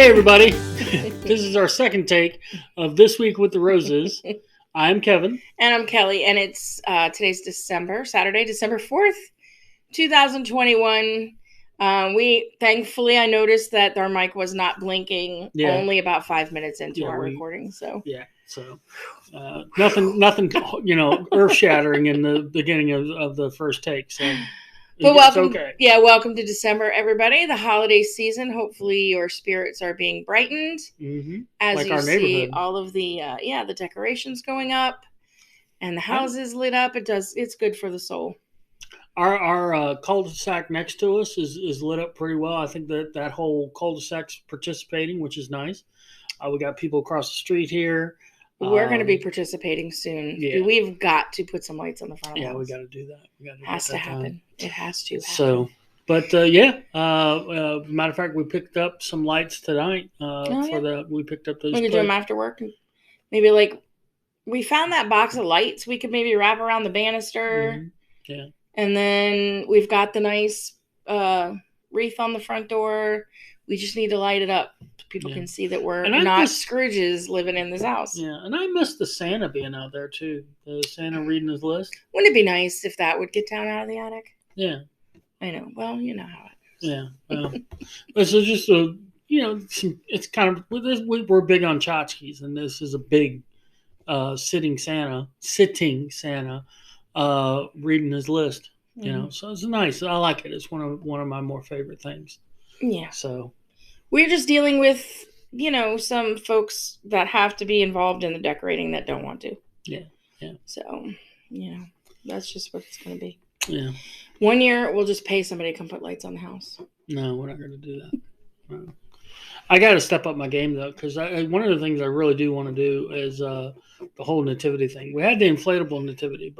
Hey everybody, this is our second take of This Week with the Roses. I'm Kevin. And I'm Kelly, and it's today's Saturday, December 4th, 2021. Thankfully, I noticed that our mic was not blinking only about 5 minutes into our recording. So nothing, earth shattering in the beginning of the first take. So. But welcome to December, everybody. The holiday season. Hopefully, your spirits are being brightened as like you see all of the the decorations going up and the houses lit up. It's good for the soul. Our cul-de-sac next to us is lit up pretty well. I think that whole cul-de-sac's participating, which is nice. We got people across the street here. We're going to be participating soon. Yeah. We've got to put some lights on the front of the house. Yeah, we got to do that. It has to happen. It has to happen. So, but matter of fact, we picked up some lights tonight. We picked up those. We could do them after work. Maybe we found that box of lights we could maybe wrap around the banister. Mm-hmm. Yeah. And then we've got the nice wreath on the front door. We just need to light it up. People can see that we're not Scrooges living in this house. Yeah, and I miss the Santa being out there too. The Santa reading his list. Wouldn't it be nice if that would get down out of the attic? Yeah. I know. Well, you know how it is. Yeah. Well, it's just it's kind of we're big on tchotchkes, and this is a big sitting Santa reading his list. Mm-hmm. So it's nice. I like it. It's one of my more favorite things. Yeah. So we're just dealing with, some folks that have to be involved in the decorating that don't want to. Yeah. Yeah. So, that's just what it's going to be. Yeah. One year we'll just pay somebody to come put lights on the house. No, we're not going to do that. No. I got to step up my game though, because one of the things I really do want to do is the whole nativity thing. We had the inflatable nativity,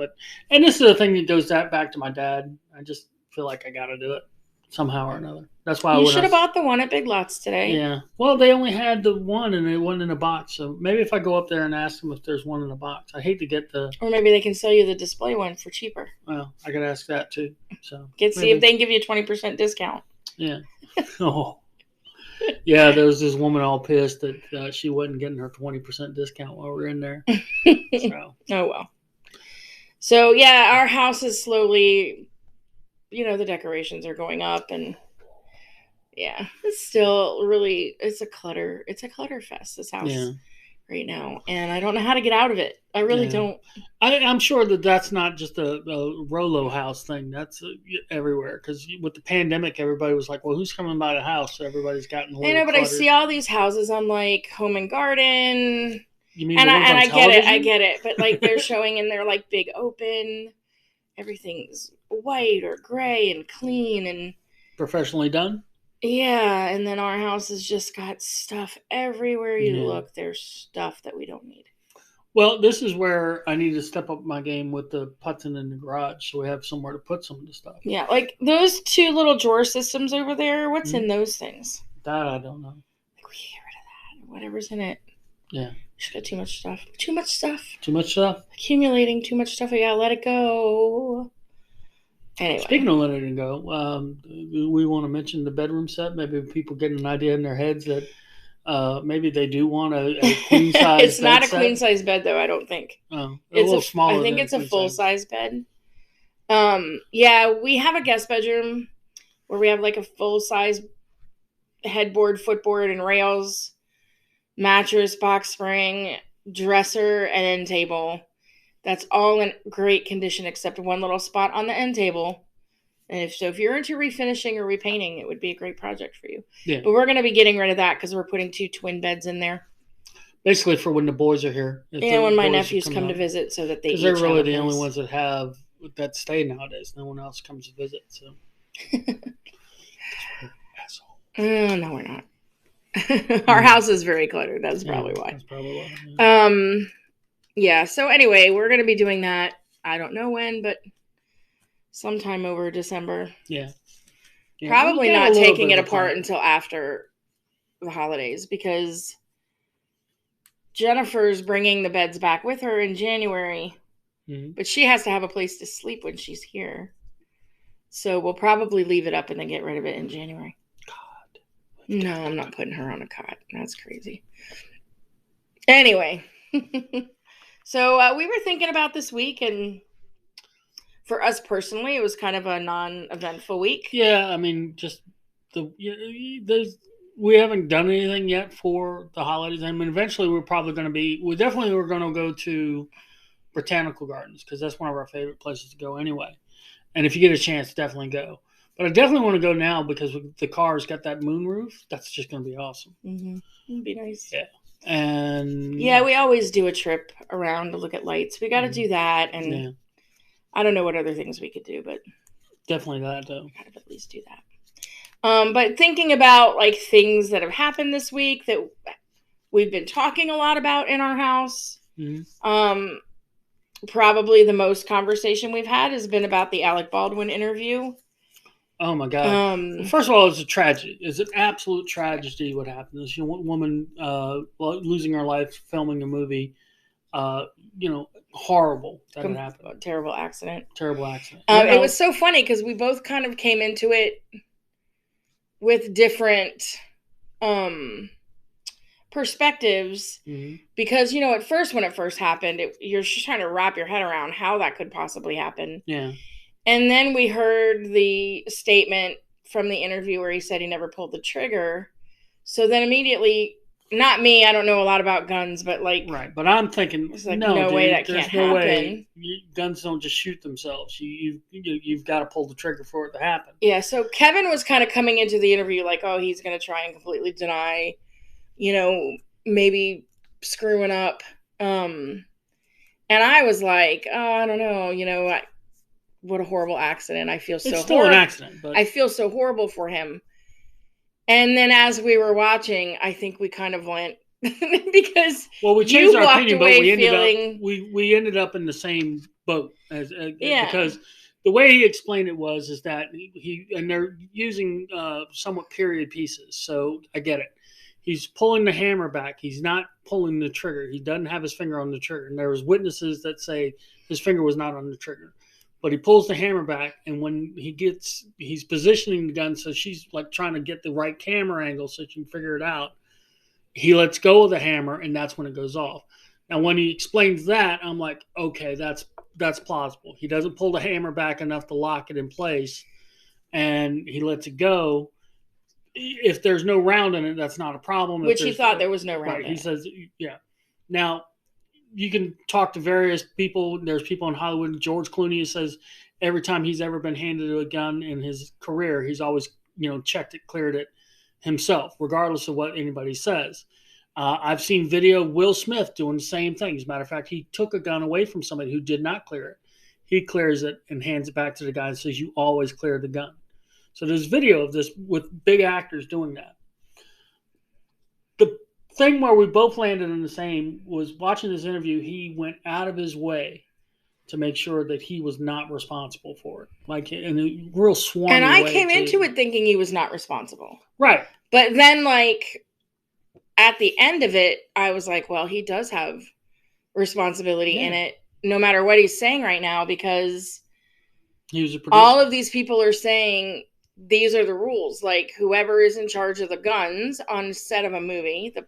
and this is a thing that goes back to my dad. I just feel like I got to do it somehow or another. That's why you should have bought the one at Big Lots today. Yeah. Well, they only had the one, and it wasn't in a box. So maybe if I go up there and ask them if there's one in a box, I hate to get the. Or maybe they can sell you the display one for cheaper. Well, I could ask that too. So see if they can give you a 20% discount. Yeah. Oh. Yeah, there was this woman all pissed that she wasn't getting her 20% discount while we were in there. So. Oh, well. So, yeah, our house is slowly, the decorations are going up, and, it's still really, it's a clutter fest, this house right now, and I don't know how to get out of it. I really don't. I'm sure that's not just a Rolo house thing. That's everywhere. Because with the pandemic, everybody was like, well, who's coming by the house? So everybody's gotten a little cluttered. I see all these houses on, Home and Garden. You mean I get it. But, they're showing and they're, big open. Everything's white or gray and clean and... Professionally done? Yeah, and then our house has just got stuff everywhere you look. There's stuff that we don't need. Well, this is where I need to step up my game with the putting in the garage, so we have somewhere to put some of the stuff. Yeah, those two little drawer systems over there. What's in those things? That I don't know. We get rid of that. Whatever's in it. Yeah. Just got too much stuff. Too much stuff. Accumulating too much stuff. I gotta let it go. Anyway. Speaking of letting it go, we want to mention the bedroom set. Maybe people get an idea in their heads that maybe they do want a queen size. It's not a queen size bed, though. I don't think. Oh, it's a little smaller. I think it's a full size bed. We have a guest bedroom where we have a full size headboard, footboard, and rails, mattress, box spring, dresser, and end table. That's all in great condition except one little spot on the end table. And if you're into refinishing or repainting, it would be a great project for you. Yeah. But we're going to be getting rid of that because we're putting 2 twin beds in there. Basically for when the boys are here. And when my nephews come to visit so that they each because they're really the only ones that stay nowadays. No one else comes to visit. So. Asshole. No, we're not. Our house is very cluttered. That's probably why. That's probably why. Yeah. So anyway, we're going to be doing that. I don't know when, but sometime over December. Yeah. Probably not taking it apart until after the holidays because Jennifer's bringing the beds back with her in January, but she has to have a place to sleep when she's here. So we'll probably leave it up and then get rid of it in January. God, No, I'm not putting her on a cot. That's crazy. Anyway, so we were thinking about this week, and for us personally, it was kind of a non-eventful week. Yeah, I mean, just we haven't done anything yet for the holidays. I mean, eventually we definitely we're going to go to Botanical Gardens because that's one of our favorite places to go anyway. And if you get a chance, definitely go. But I definitely want to go now because the car's got that moon roof. That's just going to be awesome. Mm-hmm. It'd be nice. Yeah. And yeah, we always do a trip around to look at lights. We got to do that, and I don't know what other things we could do, but definitely that though. Got to at least do that. But thinking about like things that have happened this week that we've been talking a lot about in our house. Mm-hmm. Probably the most conversation we've had has been about the Alec Baldwin interview. Oh my God! Well, first of all, it's a tragedy. It's an absolute tragedy what happened. This woman losing her life filming a movie. Horrible that it happened. Terrible accident. Terrible accident. It was so funny because we both kind of came into it with different perspectives. Mm-hmm. Because, at first, when it first happened, you're just trying to wrap your head around how that could possibly happen. Yeah. And then we heard the statement from the interview where he said he never pulled the trigger. So then immediately, not me, I don't know a lot about guns, but like... Right, but I'm thinking, like, no way that can't happen. Way. Guns don't just shoot themselves. You've got to pull the trigger for it to happen. Yeah, so Kevin was kind of coming into the interview like, oh, he's going to try and completely deny, maybe screwing up. And I was like, oh, I don't know, what a horrible accident. I feel so horrible. It's still an accident, but I feel so horrible for him. And then as we were watching, I think we kind of went because we changed our opinion, but we ended up in the same boat because the way he explained it is that they're using somewhat period pieces. So I get it. He's pulling the hammer back. He's not pulling the trigger. He doesn't have his finger on the trigger. And there was witnesses that say his finger was not on the trigger. But he pulls the hammer back, and when he's positioning the gun so she's like trying to get the right camera angle so she can figure it out. He lets go of the hammer, and that's when it goes off. Now, when he explains that, I'm like, okay, that's plausible. He doesn't pull the hammer back enough to lock it in place, and he lets it go. If there's no round in it, that's not a problem. Which he thought there was no round in it. He says, yeah. Now, you can talk to various people. There's people in Hollywood. George Clooney says every time he's ever been handed a gun in his career, he's always, checked it, cleared it himself, regardless of what anybody says. I've seen video of Will Smith doing the same thing. As a matter of fact, he took a gun away from somebody who did not clear it. He clears it and hands it back to the guy and says, you always clear the gun. So there's video of this with big actors doing that. The thing where we both landed in the same was watching this interview. He went out of his way to make sure that he was not responsible for it, like in a real swarmy way. And I came into it thinking he was not responsible, right? But then, like at the end of it, I was like, well, he does have responsibility in it, no matter what he's saying right now, because he was a producer. All of these people are saying these are the rules. Like whoever is in charge of the guns on set of a movie, the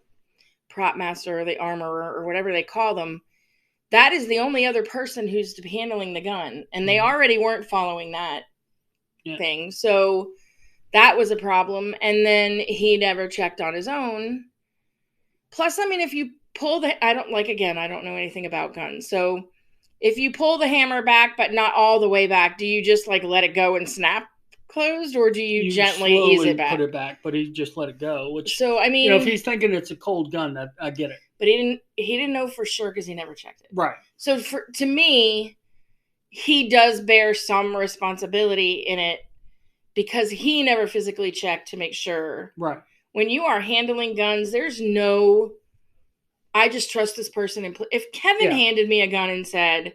prop master or the armorer or whatever they call them, that is the only other person who's handling the gun. And they already weren't following that thing. So that was a problem. And then he never checked on his own. Plus, I mean, if you pull I don't know anything about guns. So if you pull the hammer back, but not all the way back, do you just like let it go and snap closed, or do you gently ease it back? Put it back, but he just let it go. Which, so I mean, if he's thinking it's a cold gun, I get it. But he didn't know for sure because he never checked it. Right. So to me, he does bear some responsibility in it because he never physically checked to make sure. Right. When you are handling guns, there's no, I just trust this person. If Kevin handed me a gun and said,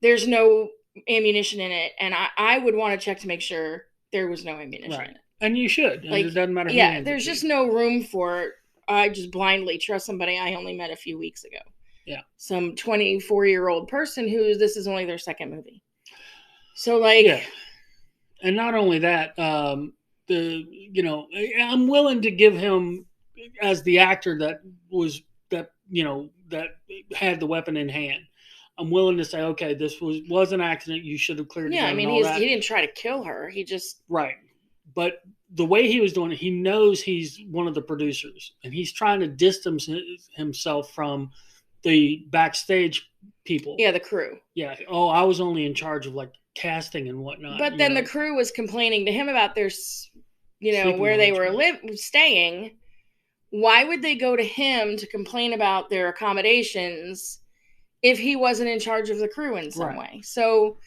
there's no ammunition in it, and I would want to check to make sure there was no ammunition in it. And you should. Like, it doesn't matter who there's just no room for, I just blindly trust somebody I only met a few weeks ago. Yeah. Some 24-year-old person this is only their second movie. So like. Yeah. And not only that, I'm willing to give him as the actor that had the weapon in hand. I'm willing to say, okay, this was an accident. You should have cleared the gun and all that. He didn't try to kill her. He just right. But the way he was doing it, he knows he's one of the producers, and he's trying to distance himself from the backstage people. Yeah, the crew. Yeah. Oh, I was only in charge of like casting and whatnot. But then the crew was complaining to him about their, where they were staying. Why would they go to him to complain about their accommodations if he wasn't in charge of the crew in some way? So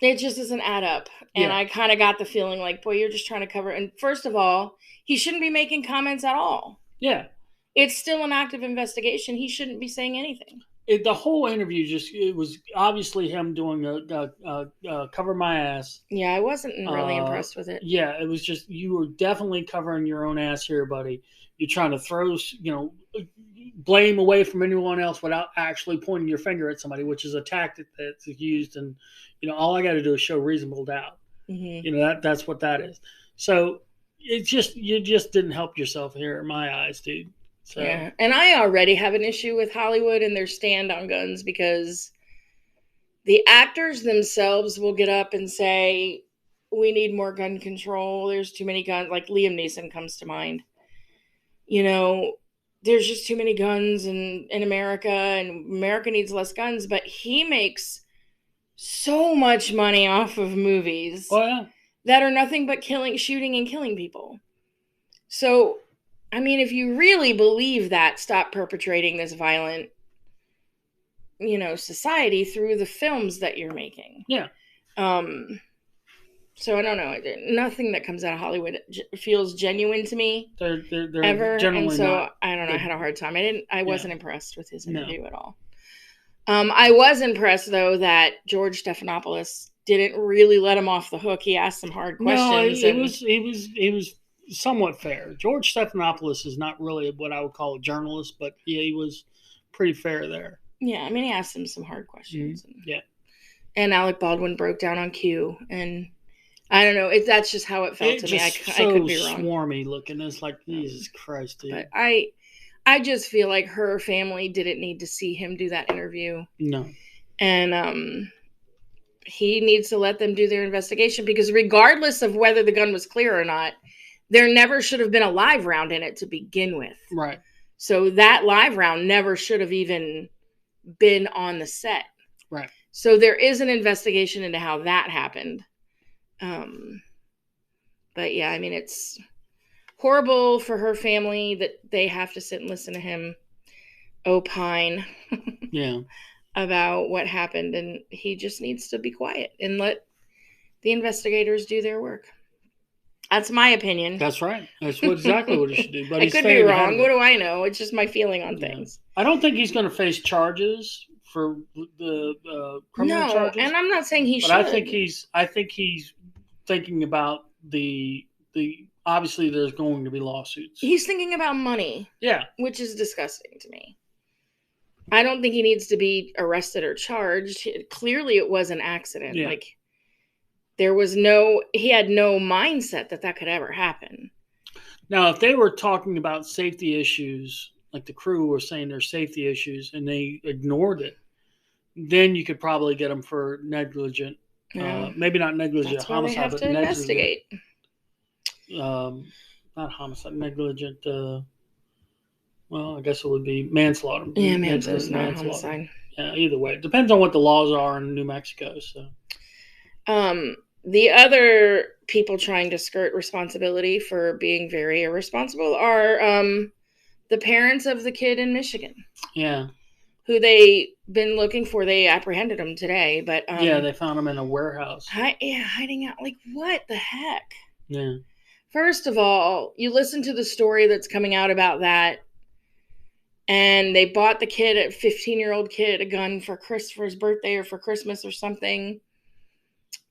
it just doesn't add up. And I kind of got the feeling like, boy, you're just trying to cover. And first of all, he shouldn't be making comments at all. Yeah. It's still an active investigation. He shouldn't be saying anything. The whole interview it was obviously him doing a cover my ass. Yeah, I wasn't really impressed with it. Yeah, it was just, you were definitely covering your own ass here, buddy. You're trying to throw, blame away from anyone else without actually pointing your finger at somebody, which is a tactic that's used. And, all I got to do is show reasonable doubt. Mm-hmm. That's what that is. So you just didn't help yourself here in my eyes, dude. So. Yeah, and I already have an issue with Hollywood and their stand on guns because the actors themselves will get up and say, we need more gun control. There's too many guns. Like Liam Neeson comes to mind. There's just too many guns in America, and America needs less guns. But he makes so much money off of movies that are nothing but shooting and killing people. So, I mean, if you really believe that, stop perpetrating this violent, society through the films that you're making. Yeah. So I don't know. Nothing that comes out of Hollywood feels genuine to me. They're ever. And so not. I don't know. I had a hard time. I wasn't impressed with his interview at all. I was impressed though that George Stephanopoulos didn't really let him off the hook. He asked some hard questions. No, it was somewhat fair. George Stephanopoulos is not really what I would call a journalist, but yeah, he was pretty fair there. Yeah, I mean, he asked him some hard questions. Mm-hmm. And Alec Baldwin broke down on cue, and I don't know. That's just how it felt to me. I could be wrong. Swarmy looking. It's like, Jesus Christ, dude. But I just feel like her family didn't need to see him do that interview. No. And he needs to let them do their investigation, because regardless of whether the gun was clear or not, there never should have been a live round in it to begin with. Right. So that live round never should have even been on the set. Right. So there is an investigation into how that happened. But yeah, I mean, it's horrible for her family that they have to sit and listen to him opine about what happened. And he just needs to be quiet and let the investigators do their work. That's my opinion. That's right. That's exactly what he should do. But I could be wrong. What do I know? It's just my feeling on things. I don't think he's going to face charges for the criminal charges. And I'm not saying he should. But I think he's thinking about the obviously there's going to be lawsuits. He's thinking about money. Yeah. Which is disgusting to me. I don't think he needs to be arrested or charged. Clearly it was an accident. Yeah. Like, he had no mindset that could ever happen. Now, if they were talking about safety issues, like the crew were saying there's safety issues, and they ignored it, then you could probably get them for negligent, maybe not negligent homicide, but investigate. Not homicide, negligent. Well, I guess it would be manslaughter. Yeah, manslaughter, not homicide. Yeah, either way, it depends on what the laws are in New Mexico. So, the other people trying to skirt responsibility for being very irresponsible are the parents of the kid in Michigan. Yeah. Who they been looking for. They apprehended him today, but they found him in a warehouse. Hiding out. Like, what the heck? Yeah. First of all, you listen to the story that's coming out about that, and they bought the kid, a 15-year-old kid, a gun for his birthday or for Christmas or something.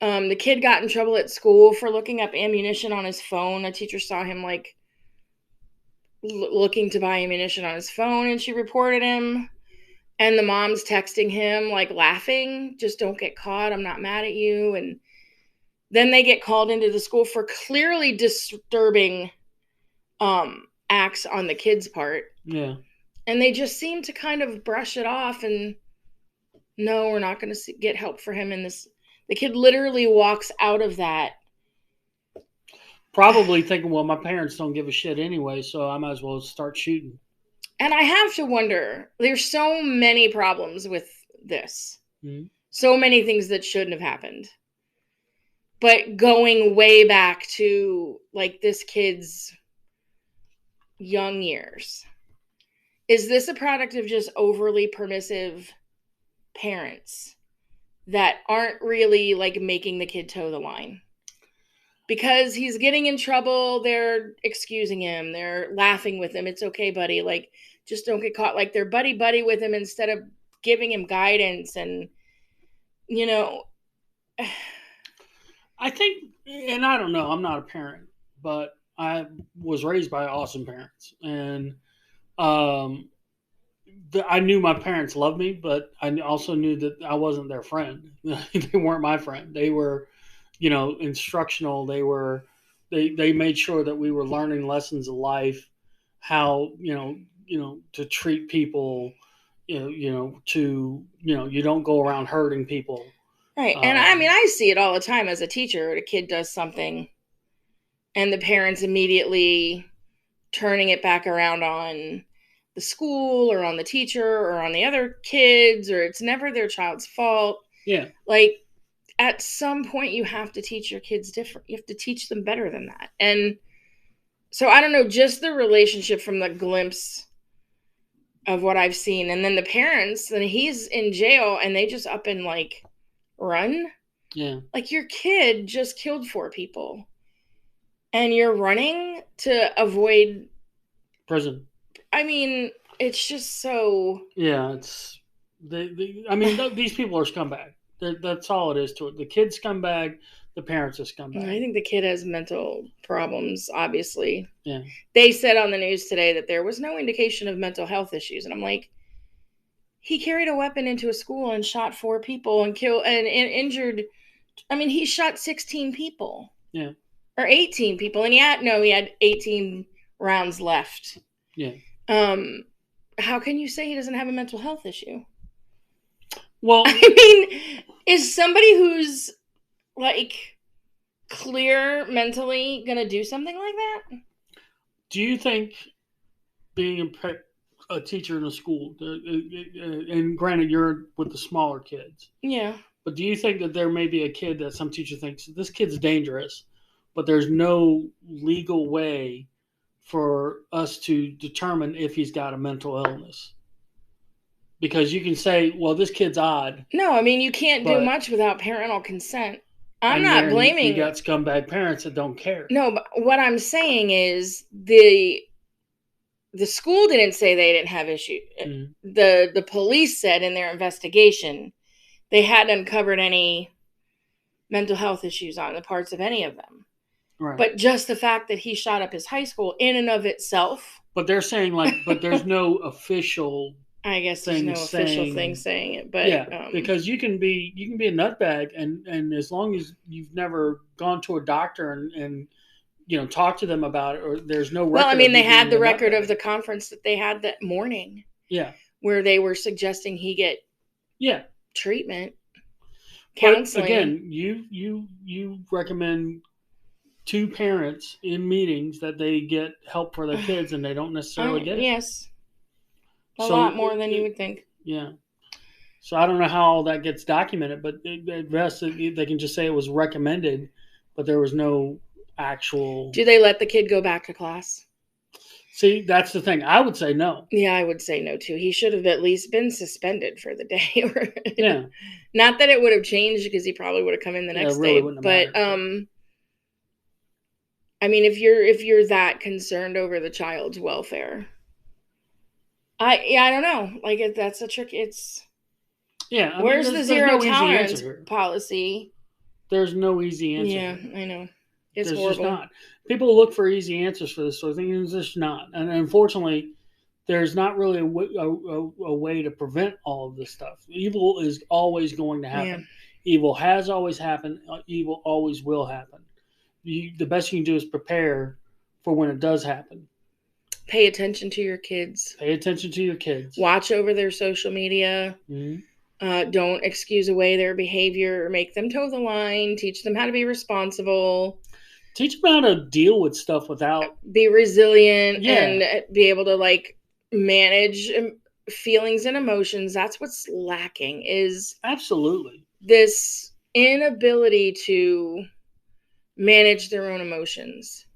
The kid got in trouble at school for looking up ammunition on his phone. A teacher saw him looking to buy ammunition on his phone, and she reported him. And the mom's texting him, laughing, just don't get caught. I'm not mad at you. And Then they get called into the school for clearly disturbing acts on the kids' part. Yeah. And they just seem to kind of brush it off and, no, we're not going to get help for him in this. The kid literally walks out of that. Probably thinking, well, my parents don't give a shit anyway, so I might as well start shooting. And I have to wonder, there's so many problems with this. Mm-hmm. So many things that shouldn't have happened. But going way back to like this kid's young years, is this a product of just overly permissive parents that aren't really like making the kid toe the line? Because he's getting in trouble, they're excusing him, they're laughing with him. It's okay, buddy. Like, just don't get caught. Like, they're buddy with him instead of giving him guidance. And, you know, I think, and I don't know, I'm not a parent, but I was raised by awesome parents. And I knew my parents loved me, but I also knew that I wasn't their friend. They weren't my friend. They were, instructional. They made sure that we were learning lessons of life, how, to treat people, you don't go around hurting people. Right. And I mean, I see it all the time as a teacher. A kid does something and the parents immediately turning it back around on the school or on the teacher or on the other kids, or it's never their child's fault. Yeah. Like, at some point you have to teach your kids different. You have to teach them better than that. And so I don't know, just the relationship from the glimpse of what I've seen. And then the parents, and he's in jail and they just up and like run. Yeah. Like, your kid just killed 4 people and you're running to avoid prison. I mean, it's just so... Yeah, it's... these people are scumbag. That's all it is to it. The kid's scumbag, the parents are scumbag. I think the kid has mental problems, obviously. Yeah. They said on the news today that there was no indication of mental health issues. And I'm like, he carried a weapon into a school and shot 4 people and killed and injured... I mean, he shot 16 people. Yeah. Or 18 people. And he had 18 rounds left. Yeah. How can you say he doesn't have a mental health issue? Well, I mean, is somebody who's like clear mentally gonna do something like that? Do you think being a teacher in a school, and granted you're with the smaller kids, yeah, but do you think that there may be a kid that some teacher thinks this kid's dangerous, but there's no legal way for us to determine if he's got a mental illness? Because you can say, well, this kid's odd. No, I mean, you can't do much without parental consent. I'm not blaming... You got scumbag parents that don't care. No, but what I'm saying is the school didn't say they didn't have issues. Mm-hmm. The police said in their investigation they hadn't uncovered any mental health issues on the parts of any of them. Right. But just the fact that he shot up his high school in and of itself. But they're saying but there's no official. I guess there's no official thing saying it, but yeah, because you can be a nutbag, and as long as you've never gone to a doctor and talk to them about it, or there's no record. Well, I mean, they had the record of the conference that they had that morning. Yeah, where they were suggesting he get treatment, counseling. But again, you recommend 2 parents in meetings that they get help for their kids, and they don't necessarily get it. Yes. A lot more than you would think. Yeah. So I don't know how all that gets documented, but at best they can just say it was recommended, but there was no actual... Do they let the kid go back to class? See, that's the thing. I would say no. Yeah, I would say no too. He should have at least been suspended for the day. Yeah. Not that it would have changed, because he probably would have come in the next day. But I mean, if you're that concerned over the child's welfare... I don't know. Like, that's a trick. It's... Yeah. I where's mean, the zero tolerance policy? There's no easy answer. Yeah, I know. It's There's horrible. Just not. People look for easy answers for this sort of thing, and it's just not. And unfortunately, there's not really a way to prevent all of this stuff. Evil is always going to happen. Evil has always happened. Evil always will happen. The best you can do is prepare for when it does happen. Pay attention to your kids. Pay attention to your kids. Watch over their social media. Don't excuse away their behavior or make them toe the line. Teach them how to be responsible. Teach them how to deal with stuff without... Be resilient and be able to, like, manage feelings and emotions. That's what's lacking, is... Absolutely. This inability to manage their own emotions.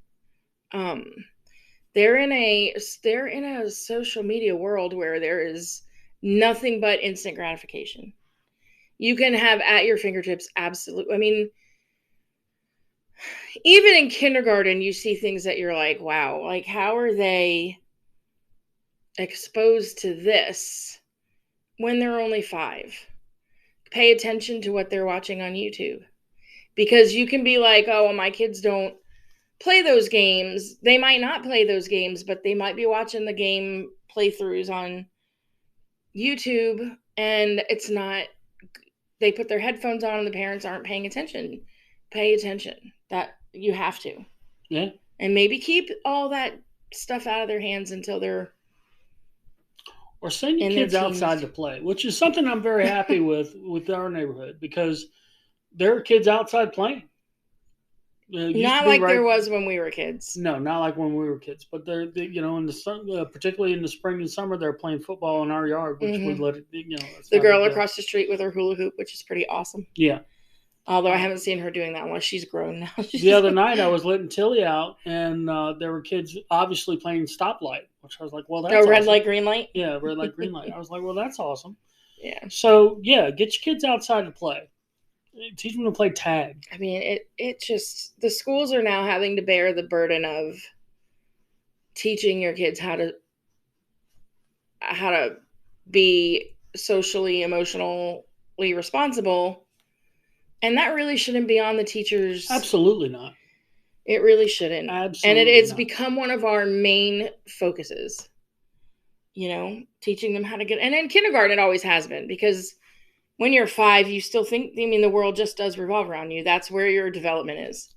They're in a social media world where there is nothing but instant gratification. You can have at your fingertips absolute. I mean, even in kindergarten, you see things that you're like, wow, like, how are they exposed to this when they're only 5? Pay attention to what they're watching on YouTube. Because you can be like, oh, well, my kids don't play those games. They might not play those games, but they might be watching the game playthroughs on YouTube, and it's not, they put their headphones on and the parents aren't paying attention. Pay attention. That you have to. Yeah. And maybe keep all that stuff out of their hands until they're... Or send your kids outside to play, which is something I'm very happy with our neighborhood, because there are kids outside playing. Not like there was when we were kids. No, not like when we were kids. But they're in the sun, particularly in the spring and summer, they're playing football in our yard, which we let it. The girl across the street with her hula hoop, which is pretty awesome. Yeah. Although I haven't seen her doing that unless she's grown now. The other night I was letting Tilly out, and there were kids obviously playing stoplight, which I was like, well, that's awesome. Red light, green light? Yeah, red light, green light. I was like, well, that's awesome. Yeah. So, yeah, get your kids outside to play. Teach them to play tag. I mean, it just, the schools are now having to bear the burden of teaching your kids how to be socially, emotionally responsible. And that really shouldn't be on the teachers. Absolutely not. It really shouldn't. Absolutely and it's not. become one of our main focuses. Teaching them how to get... And in kindergarten, it always has been, because when you're 5, you still think, the world just does revolve around you. That's where your development is.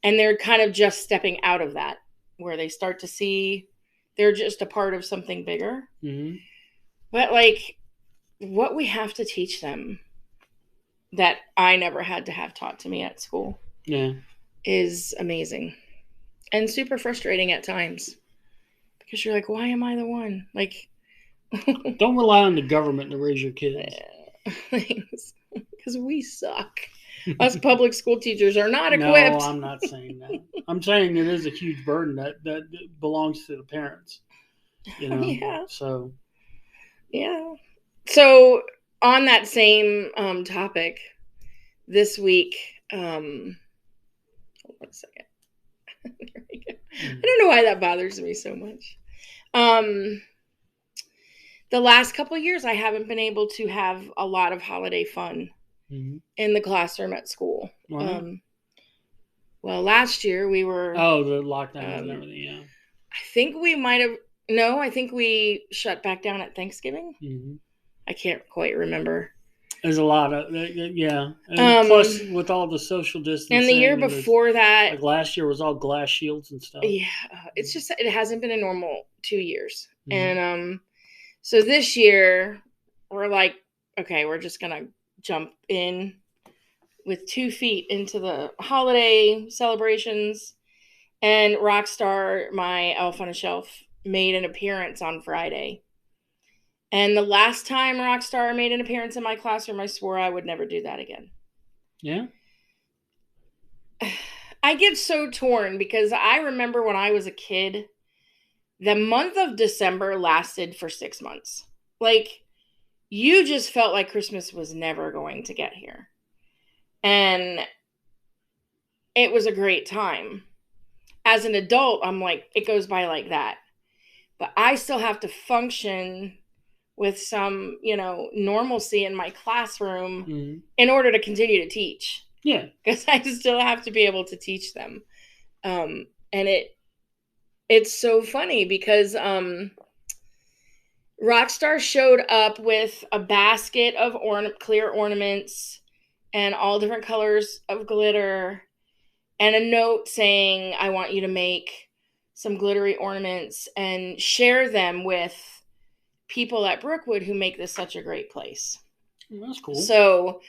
And they're kind of just stepping out of that, where they start to see they're just a part of something bigger. Mm-hmm. But, like, what we have to teach them that I never had to have taught to me at school is amazing. And super frustrating at times. Because you're like, why am I the one? Like... Don't rely on the government to raise your kids. Because we suck. Us public school teachers are not equipped. No, I'm not saying that. I'm saying it is a huge burden that belongs to the parents. Yeah. So. Yeah. So on that same topic, this week, hold on a second. There we go. I don't know why that bothers me so much. The last couple of years, I haven't been able to have a lot of holiday fun in the classroom at school. Well, last year we were... Oh, the lockdown and everything, yeah. I think we might have... No, I think we shut back down at Thanksgiving. Mm-hmm. I can't quite remember. There's a lot of... Yeah. And plus, with all the social distancing... And the year before that... Like last year was all glass shields and stuff. Yeah. It's just... It hasn't been a normal 2 years. And... So this year, we're like, okay, we're just going to jump in with 2 feet into the holiday celebrations. And Rockstar, my elf on a shelf, made an appearance on Friday. And the last time Rockstar made an appearance in my classroom, I swore I would never do that again. Yeah? I get so torn because I remember when I was a kid... The month of December lasted for 6 months. Like, you just felt like Christmas was never going to get here. And it was a great time. As an adult, I'm like, it goes by like that. But I still have to function with some, normalcy in my classroom in order to continue to teach. Yeah. Because I still have to be able to teach them. And it's so funny because Rockstar showed up with a basket of clear ornaments and all different colors of glitter, and a note saying, I want you to make some glittery ornaments and share them with people at Brookwood who make this such a great place. That's cool. So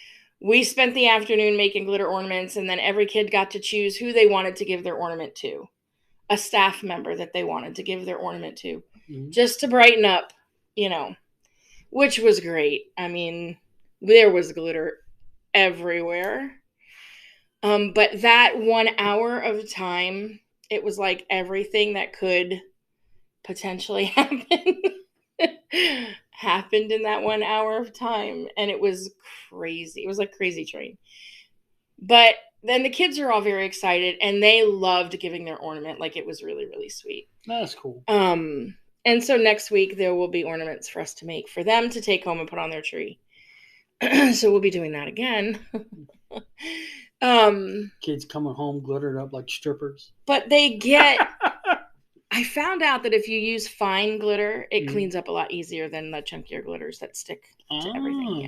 we spent the afternoon making glitter ornaments, and then every kid got to choose who they wanted to give their ornament to. A staff member that they wanted to give their ornament to. Mm-hmm. Just to brighten up, which was great. I mean, there was glitter everywhere. But that 1 hour of time, it was like everything that could potentially happen happened in that 1 hour of time. And it was crazy. It was like Crazy Train. But then the kids are all very excited, and they loved giving their ornament. Like, it was really, really sweet. That's cool. And so next week there will be ornaments for us to make for them to take home and put on their tree. So we'll be doing that again. Kids coming home glittered up like strippers. But they get... I found out that if you use fine glitter, it cleans up a lot easier than the chunkier glitters that stick to everything.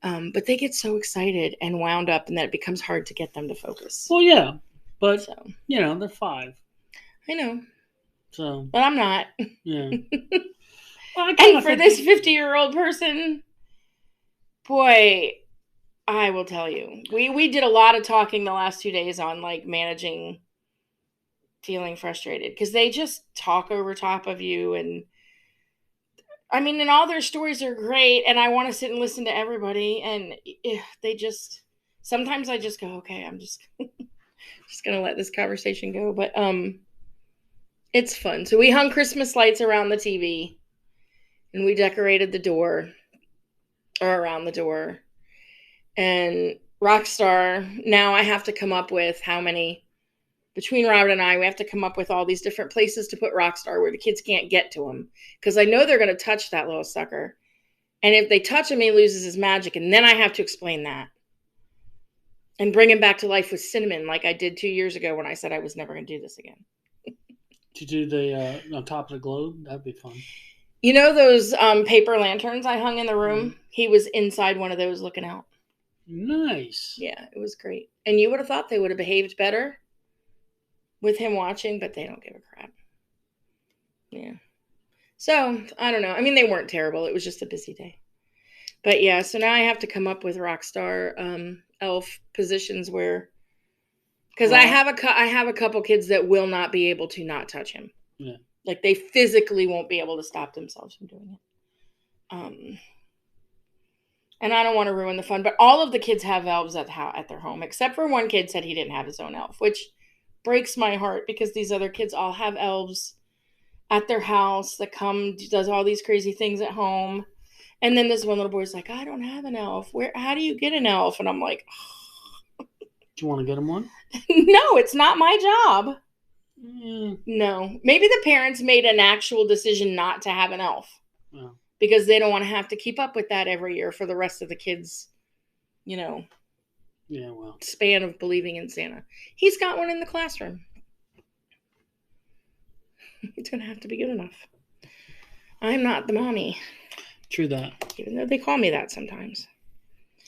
Yeah. But they get so excited and wound up, and that it becomes hard to get them to focus. Well, yeah. But, they're 5. I know. So. But I'm not. Yeah. Well, and for this 50-year-old person, boy, I will tell you. We did a lot of talking the last 2 days on, like, managing feeling frustrated. Because they just talk over top of you. And, I mean, and all their stories are great. And I want to sit and listen to everybody. And they just... Sometimes I just go, okay, I'm just going to let this conversation go. But, it's fun. So we hung Christmas lights around the TV, and we decorated the door, or around the door. And Rockstar, now I have to come up with how many, between Robert and I, we have to come up with all these different places to put Rockstar where the kids can't get to him. Because I know they're going to touch that little sucker. And if they touch him, he loses his magic. And then I have to explain that. And bring him back to life with cinnamon, like I did 2 years ago when I said I was never going to do this again. To do the on top of the globe? That'd be fun. You know those paper lanterns I hung in the room? He was inside one of those looking out. Nice. Yeah, it was great. And you would have thought they would have behaved better with him watching, but they don't give a crap. Yeah. So, I don't know. I mean, they weren't terrible. It was just a busy day. But yeah, so now I have to come up with Rockstar elf positions where... Because I have a couple kids that will not be able to not touch him. Yeah. Like, they physically won't be able to stop themselves from doing it. And I don't want to ruin the fun, but all of the kids have elves at their home, except for one kid said he didn't have his own elf, which breaks my heart because these other kids all have elves at their house that does all these crazy things at home. And then this one little boy's like, I don't have an elf. How do you get an elf? And I'm like... Do you want to get him one? No, it's not my job. Mm. No. Maybe the parents made an actual decision not to have an elf. Oh. Because they don't want to have to keep up with that every year for the rest of the kids, span of believing in Santa. He's got one in the classroom. It's going to have to be good enough. I'm not the mommy. True that. Even though they call me that sometimes.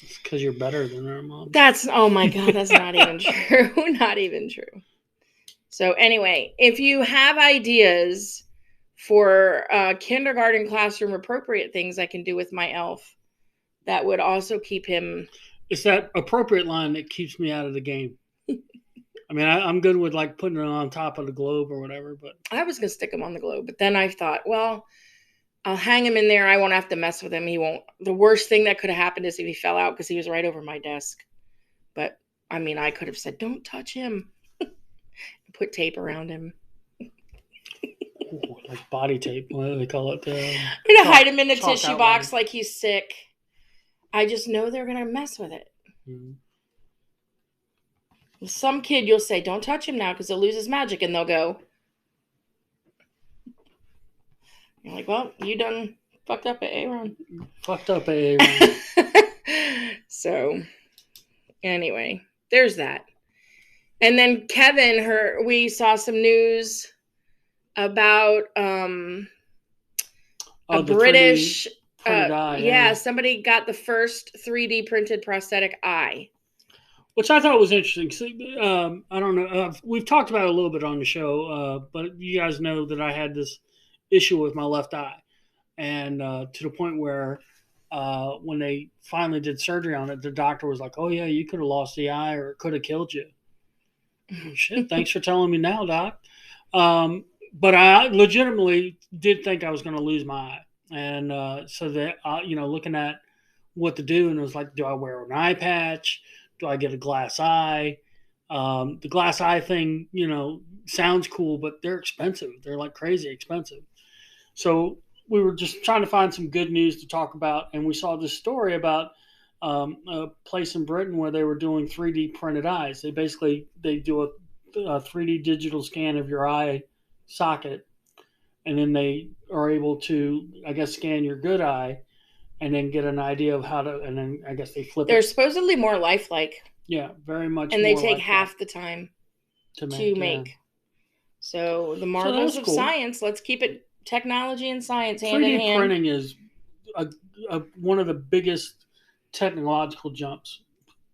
It's because you're better than our mom. Oh my God, that's not even true. Not even true. So anyway, if you have ideas for kindergarten classroom appropriate things I can do with my elf, that would also keep him... It's that appropriate line that keeps me out of the game. I mean, I'm good with like putting it on top of the globe or whatever, but... I was going to stick him on the globe, but then I thought, well... I'll hang him in there. I won't have to mess with him. He won't. The worst thing that could have happened is if he fell out because he was right over my desk. But, I mean, I could have said, don't touch him. Put tape around him. Ooh, like body tape. What do they call it? I'm going to hide him in a tissue box like he's sick. I just know they're going to mess with it. Mm-hmm. Some kid, you'll say, don't touch him now because he'll lose his magic. And they'll go... You're like, well, you done fucked up at Aaron. Fucked up at Aaron. So, anyway, there's that. And then Kevin, we saw some news about a British printed eye. Somebody got the first 3D printed prosthetic eye. Which I thought was interesting. I don't know. We've talked about it a little bit on the show, but you guys know that I had this issue with my left eye. And to the point where when they finally did surgery on it, the doctor was like, "Oh, yeah, you could have lost the eye or it could have killed you." Shit, thanks for telling me now, Doc. But I legitimately did think I was going to lose my eye. And so that, looking at what to do, and it was like, do I wear an eye patch? Do I get a glass eye? The glass eye thing, sounds cool, but they're expensive. They're like crazy expensive. So we were just trying to find some good news to talk about, and we saw this story about a place in Britain where they were doing 3D printed eyes. They do a 3D digital scan of your eye socket, and then they are able to, I guess, scan your good eye and then get an idea of how to, and then I guess they flip They're it. supposedly more lifelike. Yeah, very much. And they take half the time to make. Yeah. So the marvels of science, let's keep it technology and science hand in hand. 3D printing is one of the biggest technological jumps.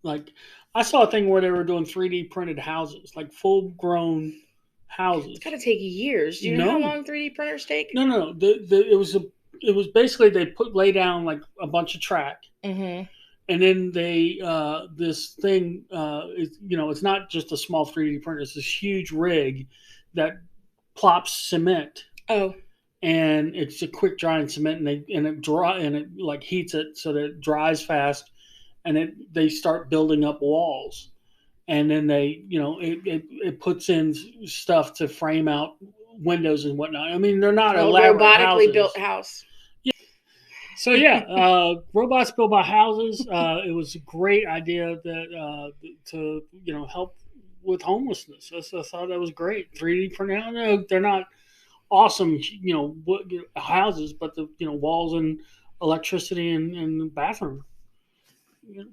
Like, I saw a thing where they were doing 3D printed houses, like full grown houses. It's got to take years. Do you know how long 3D printers take? No. It was basically they lay down like a bunch of track, and then they this thing it's not just a small 3D printer. It's this huge rig that plops cement. Oh. And it's a quick drying cement, and it like heats it so that it dries fast, and they start building up walls, and then they it puts in stuff to frame out windows and whatnot. I mean, they're not elaborate robotically houses. Built house. Yeah. So robots built by houses. It was a great idea that to help with homelessness. I thought that was great. 3D printing. No, they're not awesome, houses, but the walls and electricity and the bathroom.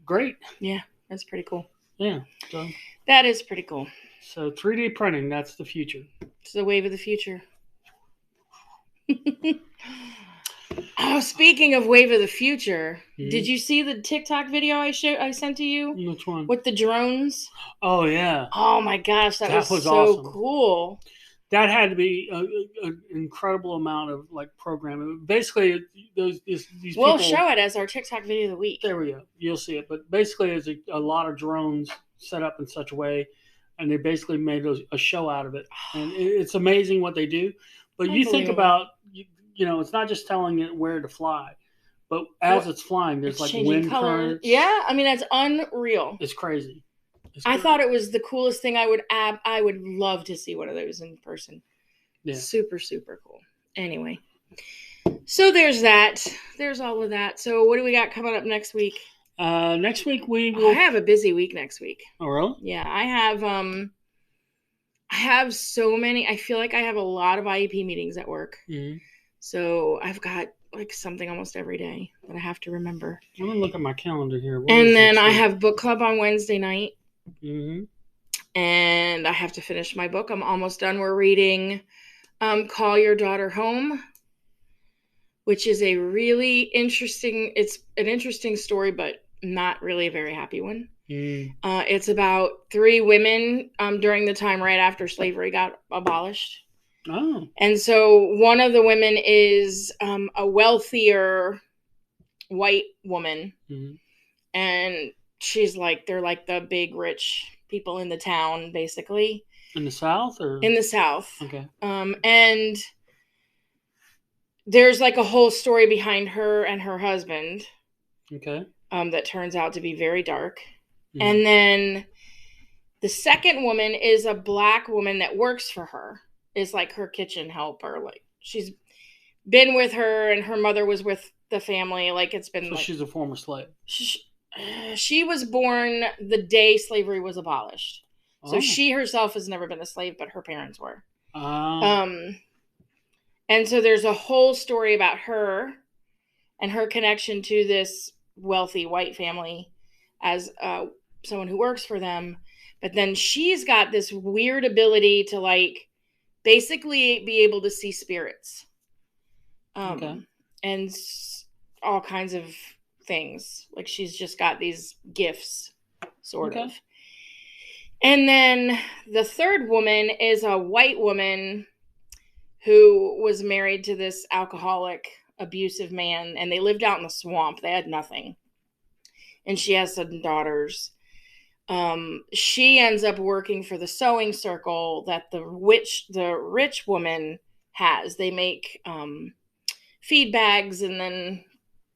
Great. Yeah, that's pretty cool. Yeah. So, that is pretty cool. So 3D printing, that's the future. It's the wave of the future. Oh, speaking of wave of the future, did you see the TikTok video I sent to you? Which one? With the drones? Oh, yeah. Oh, my gosh, that was so awesome. Cool. That had to be an incredible amount of programming. Basically, these people. We'll show it as our TikTok video of the week. There we go. You'll see it. But basically, it's a lot of drones set up in such a way, and they basically made a show out of it. And it's amazing what they do. But you think about, it's not just telling it where to fly, but as it's flying, there's like wind currents. Yeah, I mean, that's unreal. It's crazy. I thought it was the coolest thing. I would love to see one of those in person. Yeah. Super, super cool. Anyway, so there's that. There's all of that. So what do we got coming up next week? Next week we will. I have a busy week next week. Oh, really? Yeah, I have so many. I feel like I have a lot of IEP meetings at work. Mm-hmm. So I've got something almost every day that I have to remember. I'm gonna look at my calendar here. And then I have book club on Wednesday night. Mm-hmm. And I have to finish my book. I'm almost done. We're reading Call Your Daughter Home, which is a really interesting, it's an interesting story, but not really a very happy one. It's about 3 women during the time right after slavery got abolished. Oh. And so one of the women is a wealthier white woman. Mm-hmm. And they're like the big rich people in the town, basically. In the South, or? In the South. Okay. And there's a whole story behind her and her husband. Okay. That turns out to be very dark. Mm-hmm. And then the second woman is a black woman that works for her. Is her kitchen helper. She's been with her, and her mother was with the family. It's been. So she's a former slave. She was born the day slavery was abolished. So she herself has never been a slave, but her parents were. And so there's a whole story about her and her connection to this wealthy white family as someone who works for them. But then she's got this weird ability to basically be able to see spirits. Okay. And all kinds of things. Like she's just got these gifts, sort of. And then the third woman is a white woman who was married to this alcoholic, abusive man, and they lived out in the swamp. They had nothing. And she has some daughters. She ends up working for the sewing circle that the rich woman has. They make feed bags, and then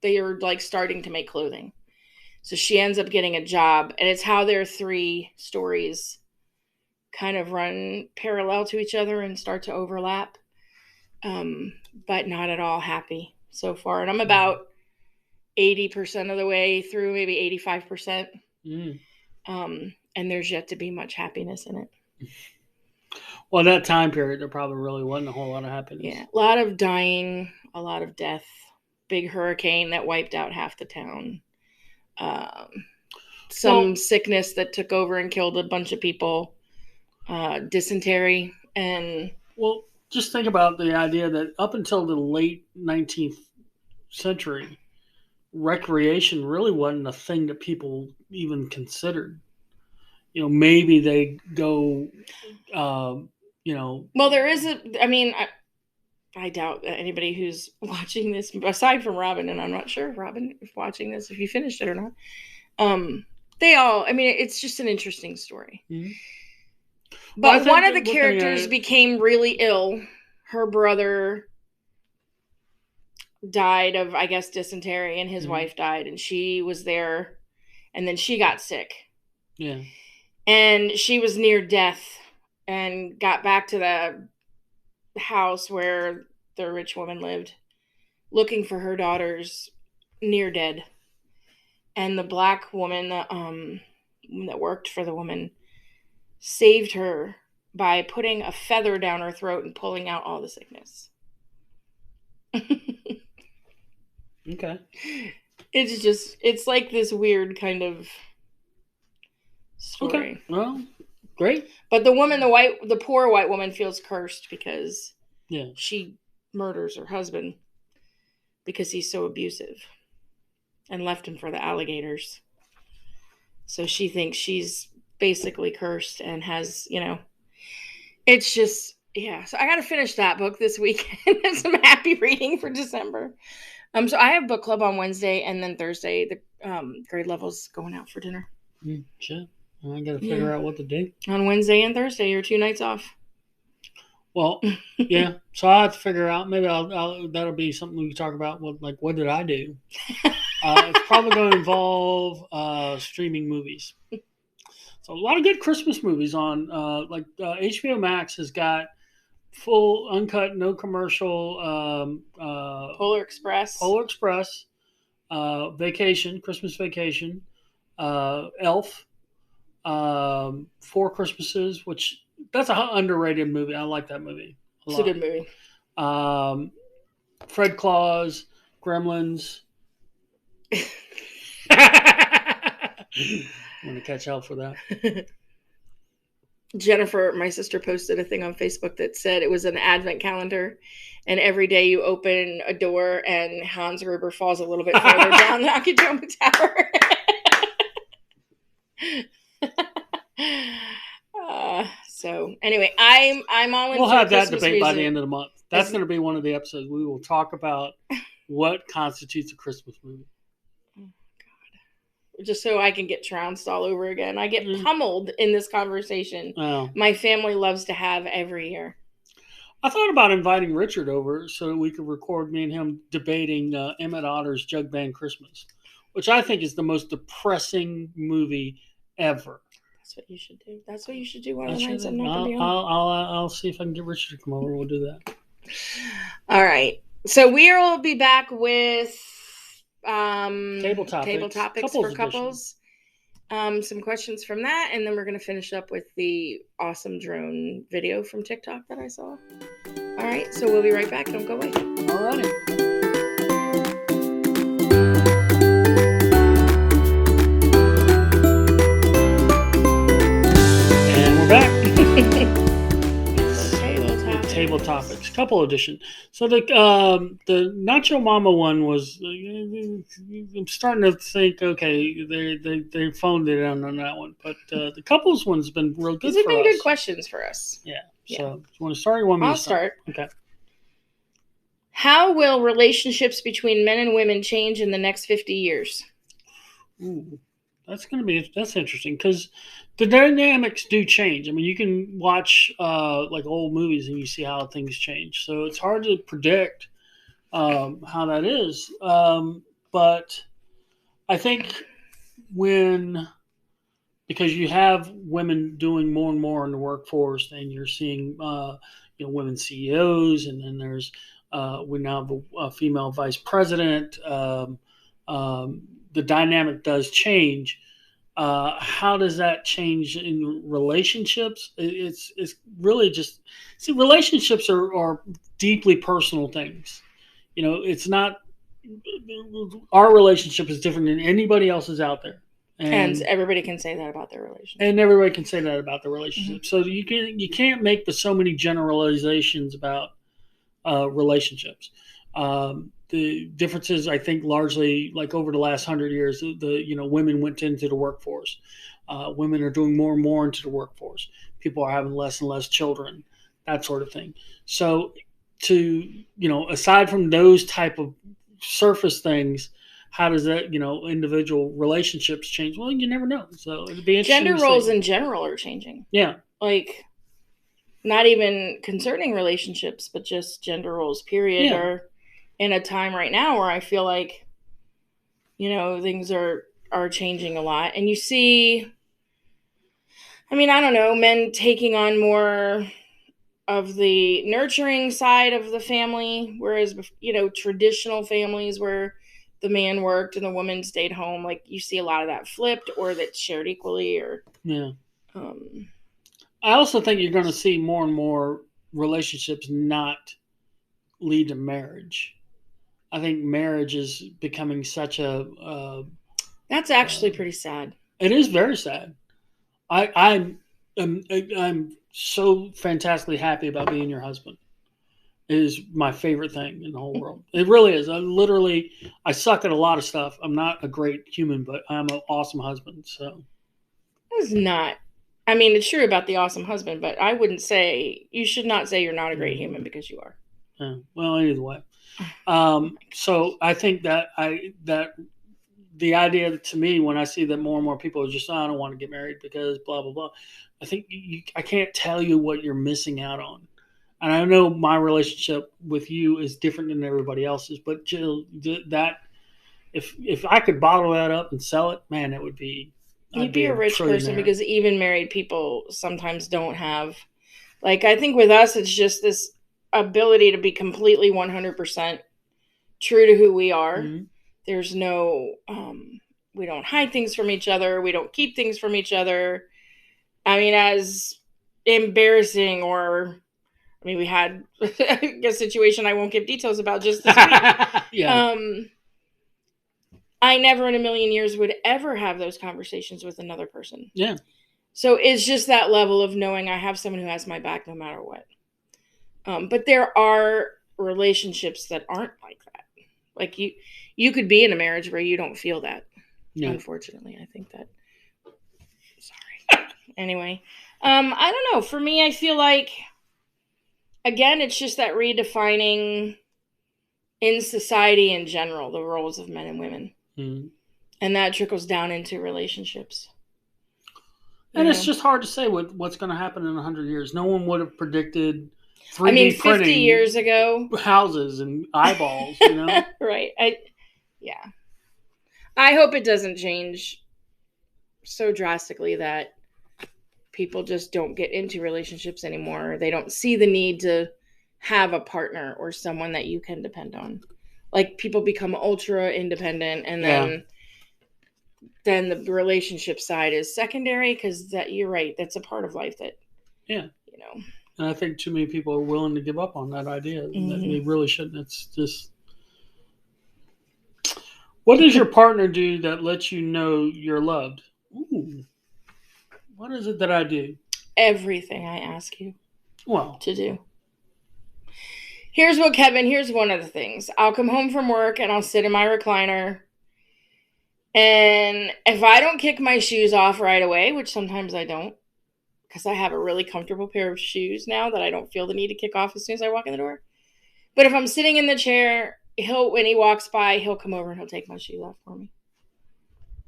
they are like starting to make clothing. So she ends up getting a job, and it's how their three stories kind of run parallel to each other and start to overlap, but not at all happy so far. And I'm about 80% of the way through, maybe 85%. And there's yet to be much happiness in it. Well, that time period, there probably really wasn't a whole lot of happiness. Yeah, a lot of dying, a lot of death. Big hurricane that wiped out half the town. Some sickness that took over and killed a bunch of people. Dysentery. And well, just think about the idea that up until the late 19th century, recreation really wasn't a thing that people even considered. You know, maybe they go, you know. Well, there is I mean, I doubt that anybody who's watching this, aside from Robin, and I'm not sure, Robin, if watching this, if you finished it or not, they all, I mean, it's just an interesting story. Mm-hmm. But one of the characters became really ill. Her brother died of, I guess, dysentery, and his wife died, and she was there, and then she got sick. Yeah. And she was near death and got back to the house where the rich woman lived, looking for her daughters, near dead. And the black woman that worked for the woman saved her by putting a feather down her throat and pulling out all the sickness. Okay. It's like this weird kind of story. Okay. Well, great. But the poor white woman feels cursed because she murders her husband because he's so abusive and left him for the alligators. So she thinks she's basically cursed and has, it's just, so I got to finish that book this weekend and some happy reading for December. So I have book club on Wednesday, and then Thursday, the grade level's going out for dinner. Shit. I got to figure out what to do. On Wednesday and Thursday, your 2 nights off. Well, yeah. So I have to figure out. Maybe that'll be something we can talk about. What did I do? It's probably going to involve streaming movies. So a lot of good Christmas movies on. HBO Max has got full, uncut, no commercial. Polar Express. Vacation, Christmas Vacation. Elf. 4 Christmases, which that's an underrated movie. I like that movie a lot. It's a good movie. Fred Claus, Gremlins. I'm going to catch hell for that. Jennifer, my sister, posted a thing on Facebook that said it was an advent calendar, and every day you open a door and Hans Gruber falls a little bit further down the Nakatomi Tower. So anyway, I'm all in. We'll have that Christmas debate music by the end of the month. That's going to be one of the episodes. We will talk about what constitutes a Christmas movie. Oh God! Just so I can get trounced all over again. I get pummeled in this conversation. Oh. My family loves to have every year. I thought about inviting Richard over so that we could record me and him debating Emmett Otter's Jug Band Christmas, which I think is the most depressing movie ever. That's what you should do. That's what you should do one of the nights I'm not going to be on. I'll see if I can get Richard to come over. We'll do that. All right. So we'll be back with table topics for couples. Some questions from that, and then we're going to finish up with the awesome drone video from TikTok that I saw. All right. So we'll be right back. Don't go away. All righty. Table topics. a couple editions. So the Nacho Mama one was. I'm starting to think, okay, they phoned it in on that one, but the couples one's been real good. These have for been us. good questions for us. Yeah. So, you want to start? Or you want me I'll to start? start. Okay. How will relationships between men and women change in the next 50 years? Ooh, that's interesting because the dynamics do change. I mean, you can watch like old movies and you see how things change. So it's hard to predict how that is. But I think because you have women doing more and more in the workforce, and you're seeing women CEOs, and then there's we now have a female vice president. The dynamic does change. How does that change in relationships? It's really just relationships are deeply personal things. It's not our relationship is different than anybody else's out there. And everybody can say that about their relationship. And everybody can say that about their relationship. Mm-hmm. So you can't make so many generalizations about relationships. The differences, I think, largely like over the last 100 years, women went into the workforce. Women are doing more and more into the workforce. People are having less and less children, that sort of thing. So aside from those type of surface things, how does that, individual relationships change? Well, you never know. So it'd be interesting. Gender roles in general are changing. Yeah. Like, not even concerning relationships, but just gender roles, period, are in a time right now where I feel like, things are changing a lot. And you see, I mean, I don't know, men taking on more of the nurturing side of the family, whereas, traditional families where the man worked and the woman stayed home, like you see a lot of that flipped or that's shared equally. Or I also think you're going to see more and more relationships not lead to marriage. I think marriage is becoming such a that's actually pretty sad. It is very sad. I'm so fantastically happy about being your husband. It is my favorite thing in the whole world. It really is. I suck at a lot of stuff. I'm not a great human, but I'm an awesome husband. So it's not. I mean, it's true about the awesome husband, but I wouldn't say you should not say you're not a great human because you are. Yeah. Well, either way. So I think that the idea to me when I see that more and more people are just, I don't want to get married because blah blah blah. I think I can't tell you what you're missing out on. And I know my relationship with you is different than everybody else's, but Jill, that if I could bottle that up and sell it, man, it would be. You'd be a rich person because even married people sometimes don't have. Like, I think with us, it's just this ability to be completely 100% true to who we are. Mm-hmm. There's no, we don't hide things from each other. We don't keep things from each other. I mean, as embarrassing we had a situation I won't give details about just this week. Yeah. I never in a million years would ever have those conversations with another person. Yeah. So it's just that level of knowing I have someone who has my back no matter what. But there are relationships that aren't like that. Like you could be in a marriage where you don't feel that. Yeah. Unfortunately, I think that. Sorry. Anyway, I don't know. For me, I feel like, again, it's just that redefining in society in general the roles of men and women. Mm-hmm. And that trickles down into relationships. And it's just hard to say what's going to happen in 100 years. No one would have predicted 3D 50 years ago, houses and eyeballs, Right. I hope it doesn't change so drastically that people just don't get into relationships anymore. They don't see the need to have a partner or someone that you can depend on. Like, people become ultra independent, and then the relationship side is secondary because that, you're right, that's a part of life that, And I think too many people are willing to give up on that idea. Mm-hmm. That they really shouldn't. It's just, what does your partner do that lets you know you're loved? Ooh, what is it that I do? Everything I ask you to do. Here's one of the things. I'll come home from work and I'll sit in my recliner. And if I don't kick my shoes off right away, which sometimes I don't, because I have a really comfortable pair of shoes now that I don't feel the need to kick off as soon as I walk in the door. But if I'm sitting in the chair, when he walks by, he'll come over and he'll take my shoes off for me.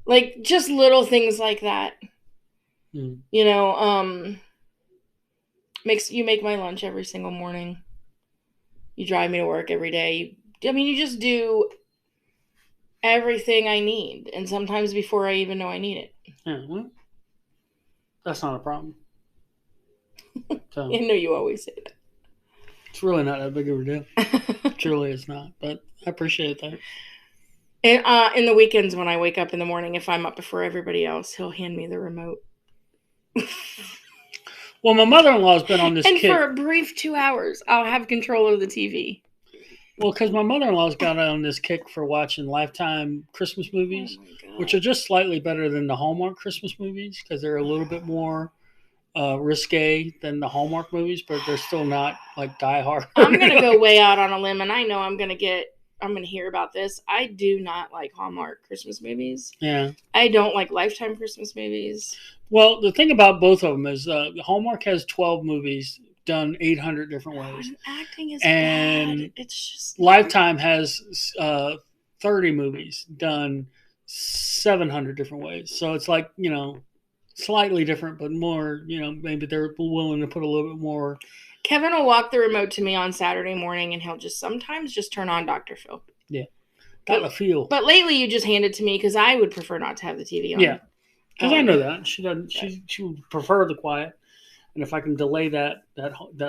Like, just little things like that. You know, you make my lunch every single morning. You drive me to work every day. You just do everything I need. And sometimes before I even know I need it. Yeah, well, that's not a problem. So, I know you always say that. It's really not that big of a deal. Truly it's not. But I appreciate that. And in the weekends when I wake up in the morning, if I'm up before everybody else, he'll hand me the remote. Well, my mother-in-law's been on this kick. And for a brief 2 hours, I'll have control of the TV. Well, because my mother-in-law's got on this kick for watching Lifetime Christmas movies, which are just slightly better than the Hallmark Christmas movies because they're a little bit more risque than the Hallmark movies, but they're still not like Die Hard. I'm going to go way out on a limb, and I know I'm going to hear about this. I do not like Hallmark Christmas movies. Yeah. I don't like Lifetime Christmas movies. Well, the thing about both of them is Hallmark has 12 movies done 800 different ways. Acting is and bad. It's just Lifetime has 30 movies done 700 different ways. So it's like, slightly different, but more, maybe they're willing to put a little bit more. Kevin will walk the remote to me on Saturday morning, and he'll sometimes just turn on Dr. Phil. Yeah. Got the feel. But lately you just hand it to me because I would prefer not to have the TV on. Yeah. Because I know that. She doesn't. She would prefer the quiet. And if I can delay that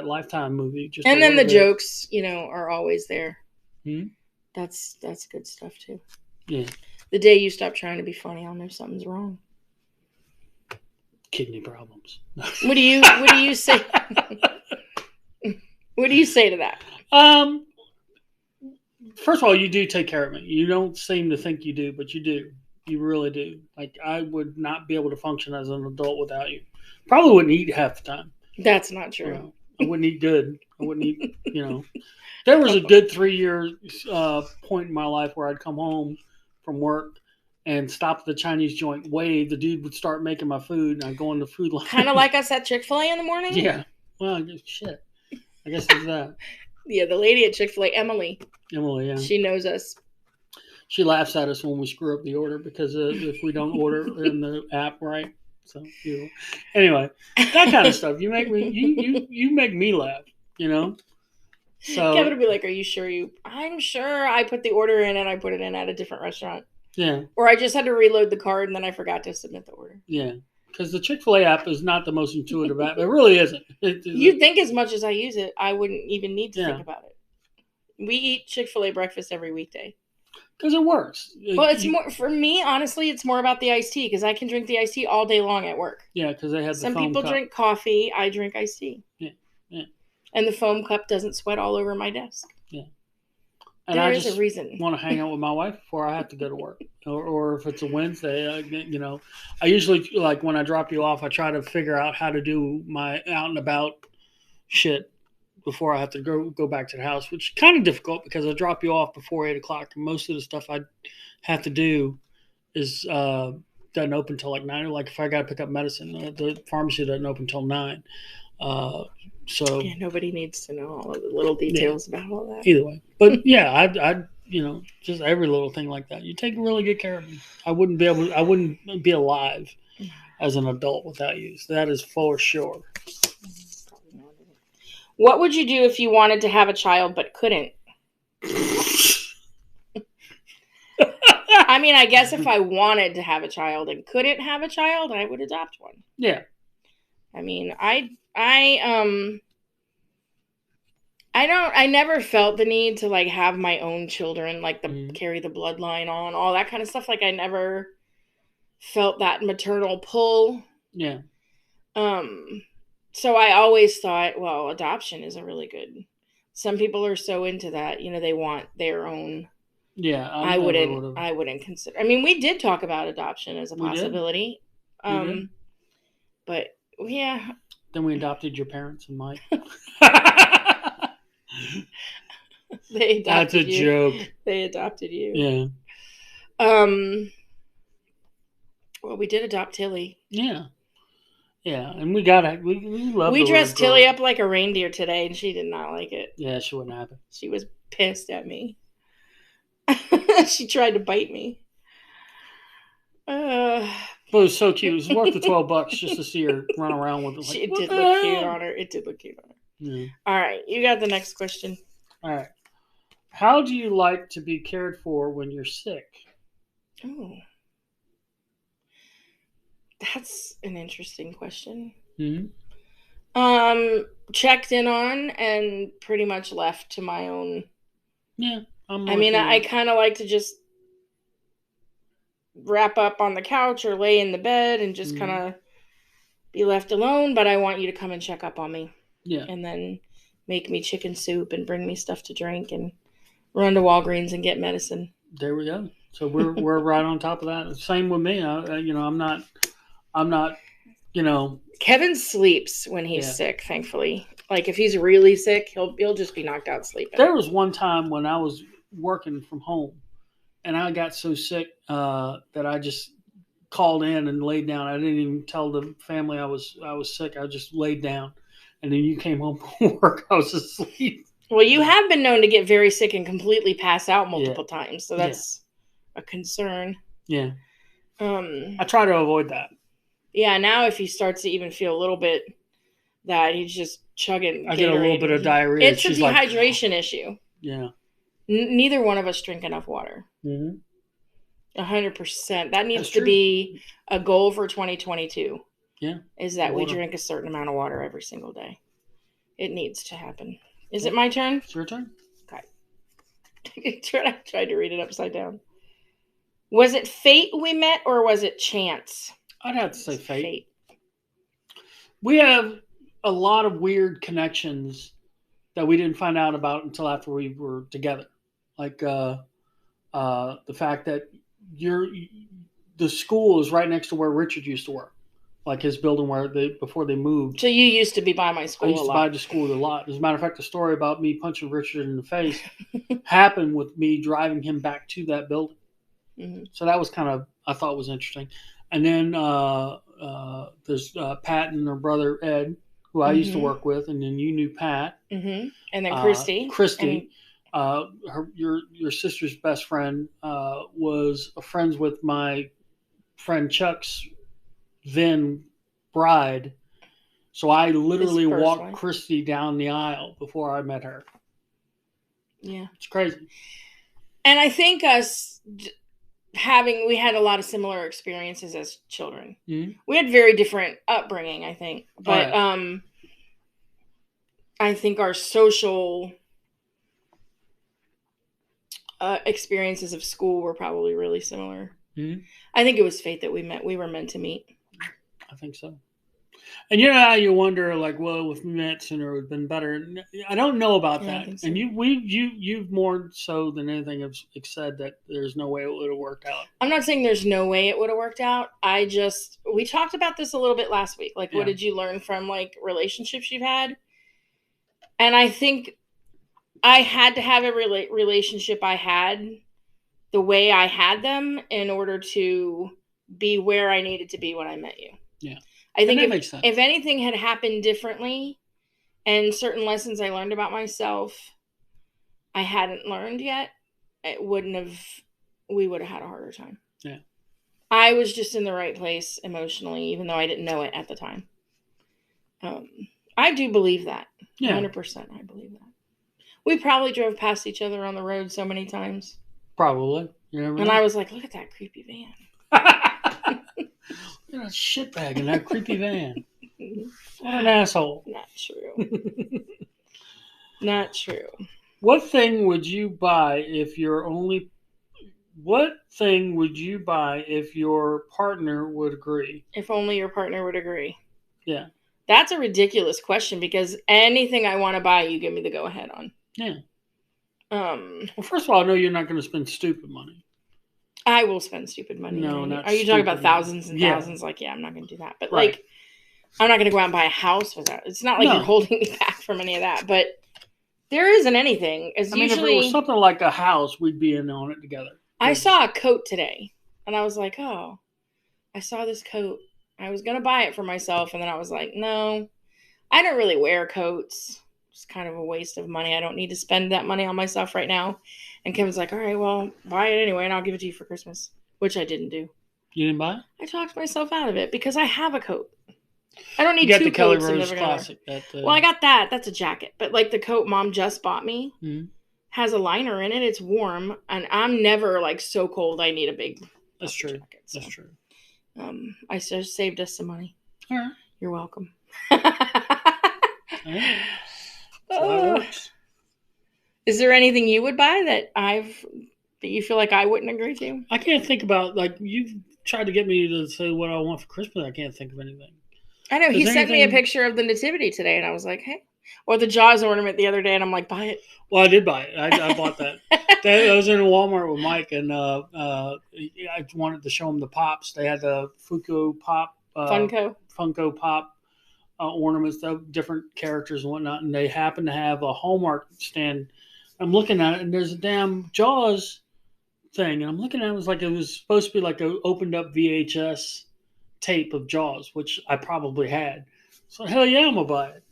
Lifetime movie, just and then the jokes, are always there. Hmm? That's good stuff too. Yeah. The day you stop trying to be funny, I'll know something's wrong. Kidney problems. What do you say? What do you say to that? First of all, you do take care of me. You don't seem to think you do, but you do. You really do. Like, I would not be able to function as an adult without you. Probably wouldn't eat half the time. That's not true. I wouldn't eat good. I wouldn't eat, There was a good 3-year point in my life where I'd come home from work and stop at the Chinese joint, wave. The dude would start making my food, and I'd go on the food line. Kind of like us at Chick-fil-A in the morning? Yeah. Well, shit. I guess it's that. Yeah, the lady at Chick-fil-A, Emily, yeah. She knows us. She laughs at us when we screw up the order because if we don't order in the app right. So, anyway, that kind of stuff. You make me you make me laugh, So Kevin would be like, "Are you sure I'm sure I put the order in and I put it in at a different restaurant." Yeah. Or I just had to reload the card and then I forgot to submit the order. Yeah. Because the Chick-fil-A app is not the most intuitive app. It really isn't. You'd think as much as I use it, I wouldn't even need to think about it. We eat Chick-fil-A breakfast every weekday. Because it works. Well, it's more for me. Honestly, it's more about the iced tea because I can drink the iced tea all day long at work. Yeah, because they have the some foam people cup. Drink coffee. I drink iced tea. Yeah. And the foam cup doesn't sweat all over my desk. Yeah. And there I is just a reason. Want to hang out with my wife before I have to go to work, or if it's a Wednesday, I usually like when I drop you off, I try to figure out how to do my out and about shit before I have to go back to the house, which is kind of difficult because I drop you off before 8:00, and most of the stuff I have to do is doesn't open till like 9. Like if I got to pick up medicine, the pharmacy doesn't open till 9. So yeah, nobody needs to know all of the little details about all that. Either way, but yeah, I just every little thing like that. You take really good care of me. I wouldn't be alive as an adult without you. So that is for sure. What would you do if you wanted to have a child but couldn't? I mean, I guess if I wanted to have a child and couldn't have a child, I would adopt one. Yeah. I mean, I never felt the need to like have my own children, like carry the bloodline on, all that kind of stuff. Like I never felt that maternal pull. Yeah. So I always thought, well, adoption is a really good. Some people are so into that, they want their own. Yeah, I wouldn't consider. I mean, we did talk about adoption as a possibility. But yeah. Then we adopted your parents and Mike. They adopted That's a you. joke. They adopted you. Yeah. Well, we did adopt Tilly. Yeah. Yeah. And we got it. We love We the dressed little Tilly girl. up like a reindeer today, and she did not like it. Yeah, she wouldn't happen. She was pissed at me. She tried to bite me. But it was so cute. It was worth the $12 just to see her run around with it. Like, it did look cute on her. It did look cute on her. Yeah. All right, you got the next question. All right. How do you like to be cared for when you're sick? Oh, that's an interesting question. Mm-hmm. Checked in on and pretty much left to my own. Yeah. I kind of like to just wrap up on the couch or lay in the bed and just kind of be left alone, but I want you to come and check up on me. Yeah. And then make me chicken soup and bring me stuff to drink and run to Walgreens and get medicine. There we go. So we're right on top of that. Same with me. I'm not. Kevin sleeps when he's sick, thankfully. Like if he's really sick, he'll just be knocked out sleeping. There was one time when I was working from home and I got so sick that I just called in and laid down. I didn't even tell the family I was sick. I just laid down. And then you came home from work. I was asleep. Well, you have been known to get very sick and completely pass out multiple times. So that's a concern. Yeah. I try to avoid that. Yeah, now if he starts to even feel a little bit that he's just chugging. I get a little bit of diarrhea. It's a dehydration issue. Yeah. Neither one of us drink enough water. 100%. That needs to be a goal for 2022. Yeah. Is that we drink a certain amount of water every single day. It needs to happen. Is it my turn? It's your turn. Okay. I tried to read it upside down. Was it fate we met or was it chance? I'd have to say fate. We have a lot of weird connections that we didn't find out about until after we were together. Like the fact that the school is right next to where Richard used to work. Like his building before they moved. So you used to be by my school a lot. I used to buy the school a lot. As a matter of fact, the story about me punching Richard in the face happened with me driving him back to that building. Mm-hmm. So that was I thought was interesting. And then there's Pat and her brother Ed, who I used to work with, and then you knew Pat. Mm-hmm. And then Christy. Your sister's best friend was friends with my friend Chuck's then bride. So I literally walked Christy down the aisle before I met her. Yeah. It's crazy. And I think we had a lot of similar experiences as children. Mm-hmm. We had very different upbringing, I think. But I think our social experiences of school were probably really similar. Mm-hmm. I think it was fate that we met. We were meant to meet. I think so. And you know how you wonder, like, well, if we met sooner, it would have been better. I don't know about that. So. And you've more so than anything have said that there's no way it would have worked out. I'm not saying there's no way it would have worked out. We talked about this a little bit last week. Like, what did you learn from like relationships you've had? And I think I had to have a relationship I had the way I had them in order to be where I needed to be when I met you. Yeah. I think if anything had happened differently and certain lessons I learned about myself I hadn't learned yet, we would have had a harder time. Yeah. I was just in the right place emotionally, even though I didn't know it at the time. I do believe that. Yeah. 100% I believe that. We probably drove past each other on the road so many times. Probably. And I was like, look at that creepy van. Look at that shitbag in that creepy van. What an asshole. Not true. Not true. What thing would you buy if your partner would agree? If only your partner would agree. Yeah. That's a ridiculous question because anything I want to buy, you give me the go ahead on. Yeah. Well, first of all, I know you're not going to spend stupid money. I will spend stupid money. No, not Are you talking about thousands and thousands? Like, I'm not going to do that. But like, I'm not going to go out and buy a house without. It's not like you're holding me back from any of that. But There isn't anything. It's I mean, usually, if it was something like a house, we'd be in on it together. I saw a coat today, and I was like, oh, I saw this coat. I was going to buy it for myself, and then I was like, no, I don't really wear coats. It's kind of a waste of money. I don't need to spend that money on myself right now. And Kevin's like, all right, well, buy it anyway, and I'll give it to you for Christmas, which I didn't do. You didn't buy it? I talked myself out of it because I have a coat. I don't need You got two the Kelly coats. Rose Classic. Well, I got that. That's a jacket. But like the coat Mom just bought me has a liner in it. It's warm, and I'm never like so cold I need a big That's true. jacket. So, That's true. I just saved us some money. All right. You're welcome. Yeah. That's how it works. Is there anything you would buy that you feel like I wouldn't agree to? I can't think about, like, you've tried to get me to say what I want for Christmas. I can't think of anything. I know. He sent me a picture of the nativity today, and I was like, hey. Or the Jaws ornament the other day, and I'm like, buy it. Well, I did buy it. I bought that. I was in Walmart with Mike, and I wanted to show him the pops. They had the Funko Pop. Funko Pop ornaments, of different characters and whatnot, and they happened to have a Hallmark stand. I'm looking at it, and there's a damn Jaws thing, and I'm looking at it, it was supposed to be like an opened up VHS tape of Jaws, which I probably had. So hell yeah, I'm gonna buy it.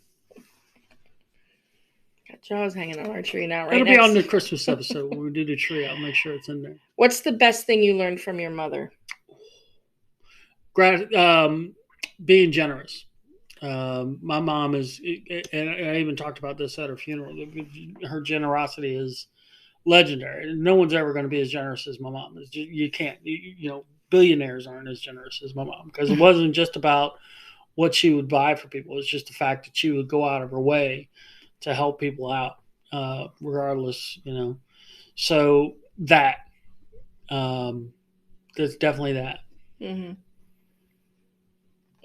Got Jaws hanging on our tree now, right? It'll be on the Christmas episode when we do the tree. I'll make sure it's in there. What's the best thing you learned from your mother? Being generous. My mom is, and I even talked about this at her funeral. Her generosity is legendary. No one's ever going to be as generous as my mom is. You can't. Billionaires aren't as generous as my mom, because it wasn't just about what she would buy for people. It's just the fact that she would go out of her way to help people out, regardless. So that there's definitely that. Mm-hmm.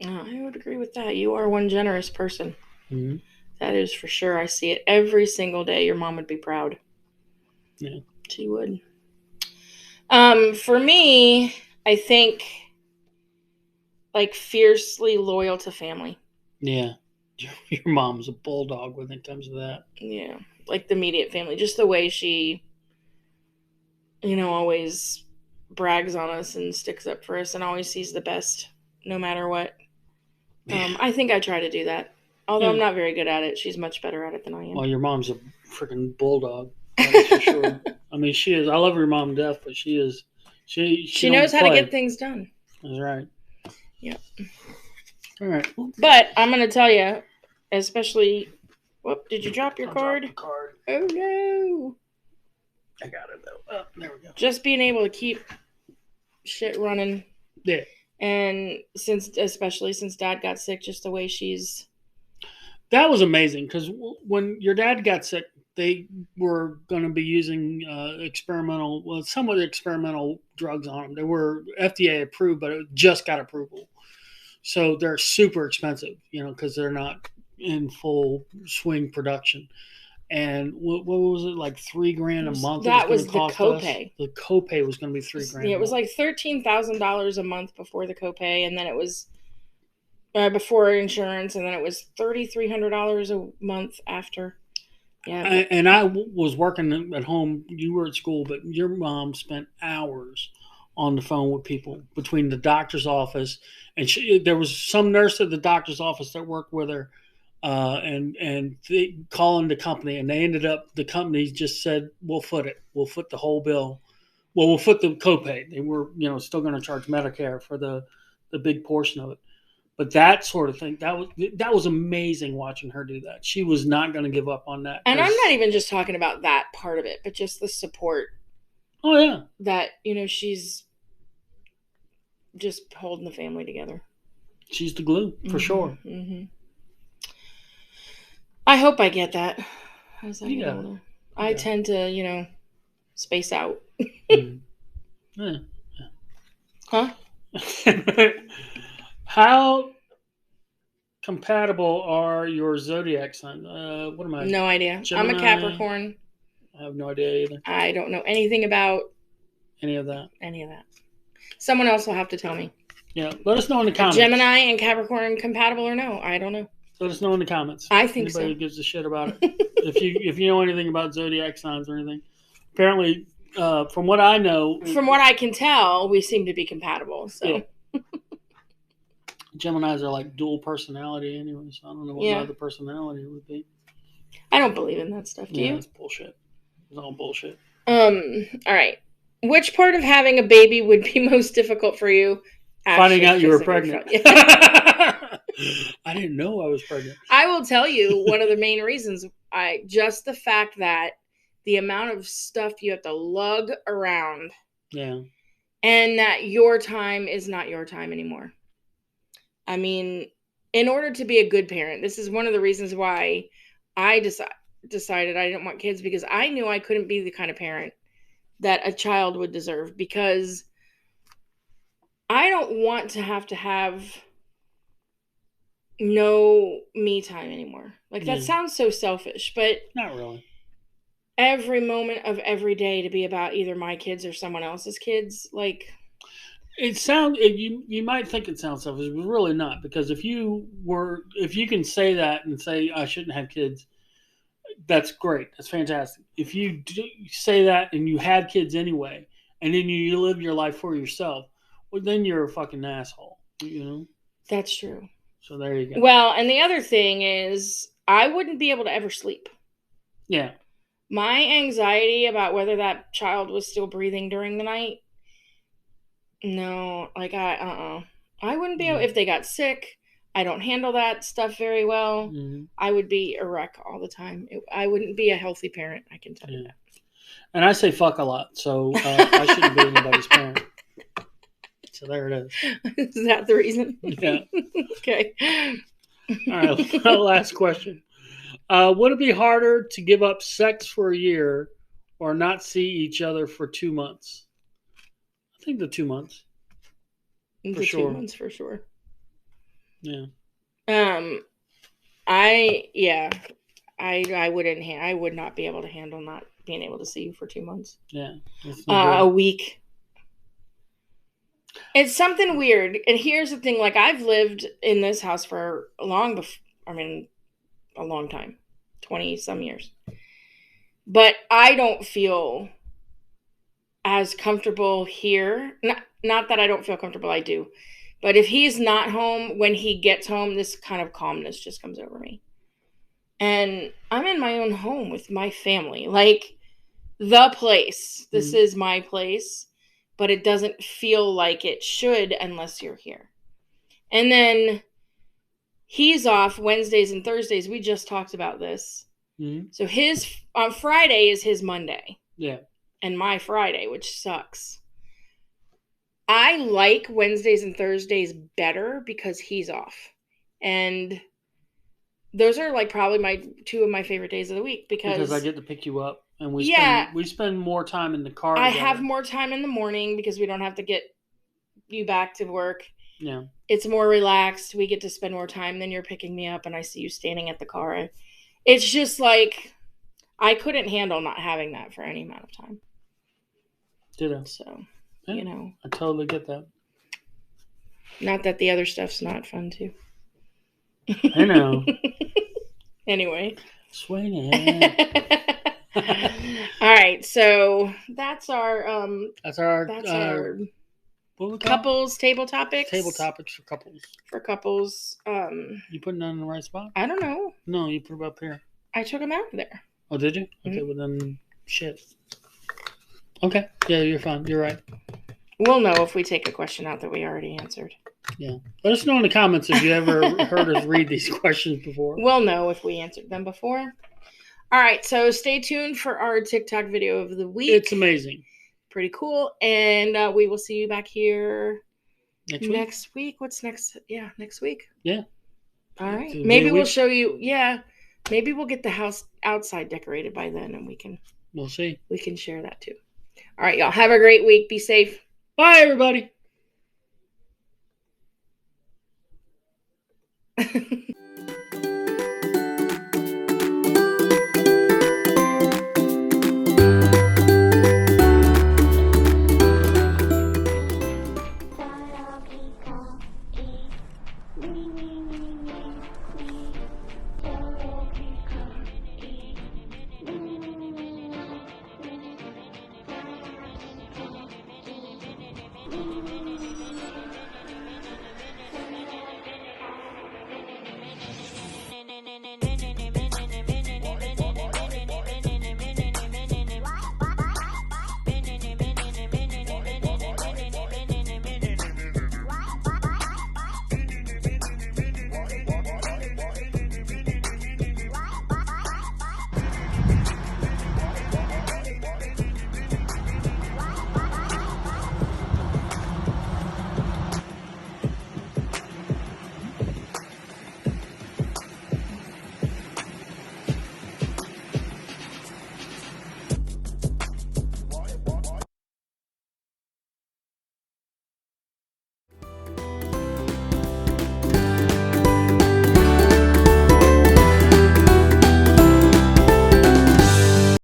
I would agree with that. You are one generous person. Mm-hmm. That is for sure. I see it every single day. Your mom would be proud. Yeah, she would. For me, I think like fiercely loyal to family. Yeah, your mom's a bulldog when it comes to that. Yeah, like the immediate family. Just the way she, always brags on us and sticks up for us and always sees the best, no matter what. I think I try to do that. Although I'm not very good at it. She's much better at it than I am. Well, your mom's a freaking bulldog. That's for sure. I mean, she is. I love your mom to death, but she is. She knows how to get things done. That's right. Yeah. All right. But I'm going to tell you, especially... Whoop, did you drop your card? Drop the card. Oh, no. I got it, though. Oh, there we go. Just being able to keep shit running. Yeah. And especially since Dad got sick, just the way she's... That was amazing, because when your dad got sick, they were going to be using somewhat experimental drugs on him. They were FDA approved, but it just got approval. So they're super expensive, because they're not in full swing production. And what was it, like $3,000 a month? That was the copay. The copay was going to be $3,000. Yeah, it was like $13,000 a month before the copay, and then it was before insurance, and then it was $3,300 a month after. Yeah. And I was working at home. You were at school, but your mom spent hours on the phone with people between the doctor's office, and there was some nurse at the doctor's office that worked with her. And they calling the company, and they ended up, the company just said, we'll foot it. We'll foot the whole bill. Well, we'll foot the copay. They were, still going to charge Medicare for the big portion of it. But that sort of thing, that was amazing watching her do that. She was not going to give up on that. And I'm not even just talking about that part of it, but just the support. Oh, yeah. That, she's just holding the family together. She's the glue, for sure. Mm-hmm. I hope I get that. As I get older. I tend to, space out. Yeah. Huh? How compatible are your zodiac signs? What am I? No idea. Gemini? I'm a Capricorn. I have no idea either. I don't know anything about any of that. Someone else will have to tell me. Yeah, let us know in the comments. Gemini and Capricorn compatible or no? I don't know. Let us know in the comments. I think Anybody who gives a shit about it. if you know anything about zodiac signs or anything. Apparently, from what I know, from what I can tell, we seem to be compatible. So. Yeah. Geminis are like dual personality anyway, so I don't know what my other personality would be. I don't believe in that stuff. Do you? It's bullshit. It's all bullshit. All right. Which part of having a baby would be most difficult for you? Finding out you were pregnant. I didn't know I was pregnant. I will tell you one of the main reasons. Just the fact that the amount of stuff you have to lug around. Yeah. And that your time is not your time anymore. I mean, in order to be a good parent, this is one of the reasons why I decided I didn't want kids, because I knew I couldn't be the kind of parent that a child would deserve, because I don't want to have no me time anymore. Like, that sounds so selfish, but not really. Every moment of every day to be about either my kids or someone else's kids, like... You might think it sounds selfish, but really not. Because if you can say that and say I shouldn't have kids, that's great. That's fantastic. If you say that and you have kids anyway, and then you live your life for yourself, well, then you're a fucking asshole. You know. That's true. So there you go. Well, and the other thing is, I wouldn't be able to ever sleep. Yeah. My anxiety about whether that child was still breathing during the night. No, like I wouldn't be able, if they got sick. I don't handle that stuff very well. Mm-hmm. I would be a wreck all the time. I wouldn't be a healthy parent, I can tell you that. And I say fuck a lot, so I shouldn't be anybody's parent. So there it is. Is that the reason? Yeah. Okay. All right, last question. Would it be harder to give up sex for a year or not see each other for 2 months? I think the 2 months. For sure. 2 months for sure. Yeah. I would not be able to handle not being able to see you for 2 months. Yeah. A week. It's something weird. And here's the thing, like, I've lived in this house for a long time. 20 some years. But I don't feel as comfortable here. Not that I don't feel comfortable, I do. But if he's not home, when he gets home, this kind of calmness just comes over me. And I'm in my own home with my family. Like, the place. This is my place. But it doesn't feel like it should unless you're here. And then he's off Wednesdays and Thursdays. We just talked about this. Mm-hmm. So on Friday is his Monday. Yeah. And my Friday, which sucks. I like Wednesdays and Thursdays better because he's off. And those are like probably two of my favorite days of the week because I get to pick you up and we spend more time in the car together. I together. have more time in the morning because we don't have to get you back to work. Yeah. It's more relaxed. We get to spend more time. Then you're picking me up and I see you standing at the car. It's just like I couldn't handle not having that for any amount of time. Ditto. So, yeah, you know. I totally get that. Not that the other stuff's not fun too. I know. Anyway. Swing it. All right, so that's our couples table topics. Table topics for couples. For couples. You putting that in the right spot? I don't know. No, you put it up here. I took them out of there. Oh, did you? Okay, well then, shit. Okay, yeah, you're fine. You're right. We'll know if we take a question out that we already answered. Yeah. Let us know in the comments if you ever heard us read these questions before. We'll know if we answered them before. All right, so stay tuned for our TikTok video of the week. It's amazing. Pretty cool. And we will see you back here next week. What's next? Yeah, next week. Yeah. All right. Maybe we'll show you. Yeah. Maybe we'll get the house outside decorated by then and we'll see. We can share that too. All right, y'all. Have a great week. Be safe. Bye, everybody.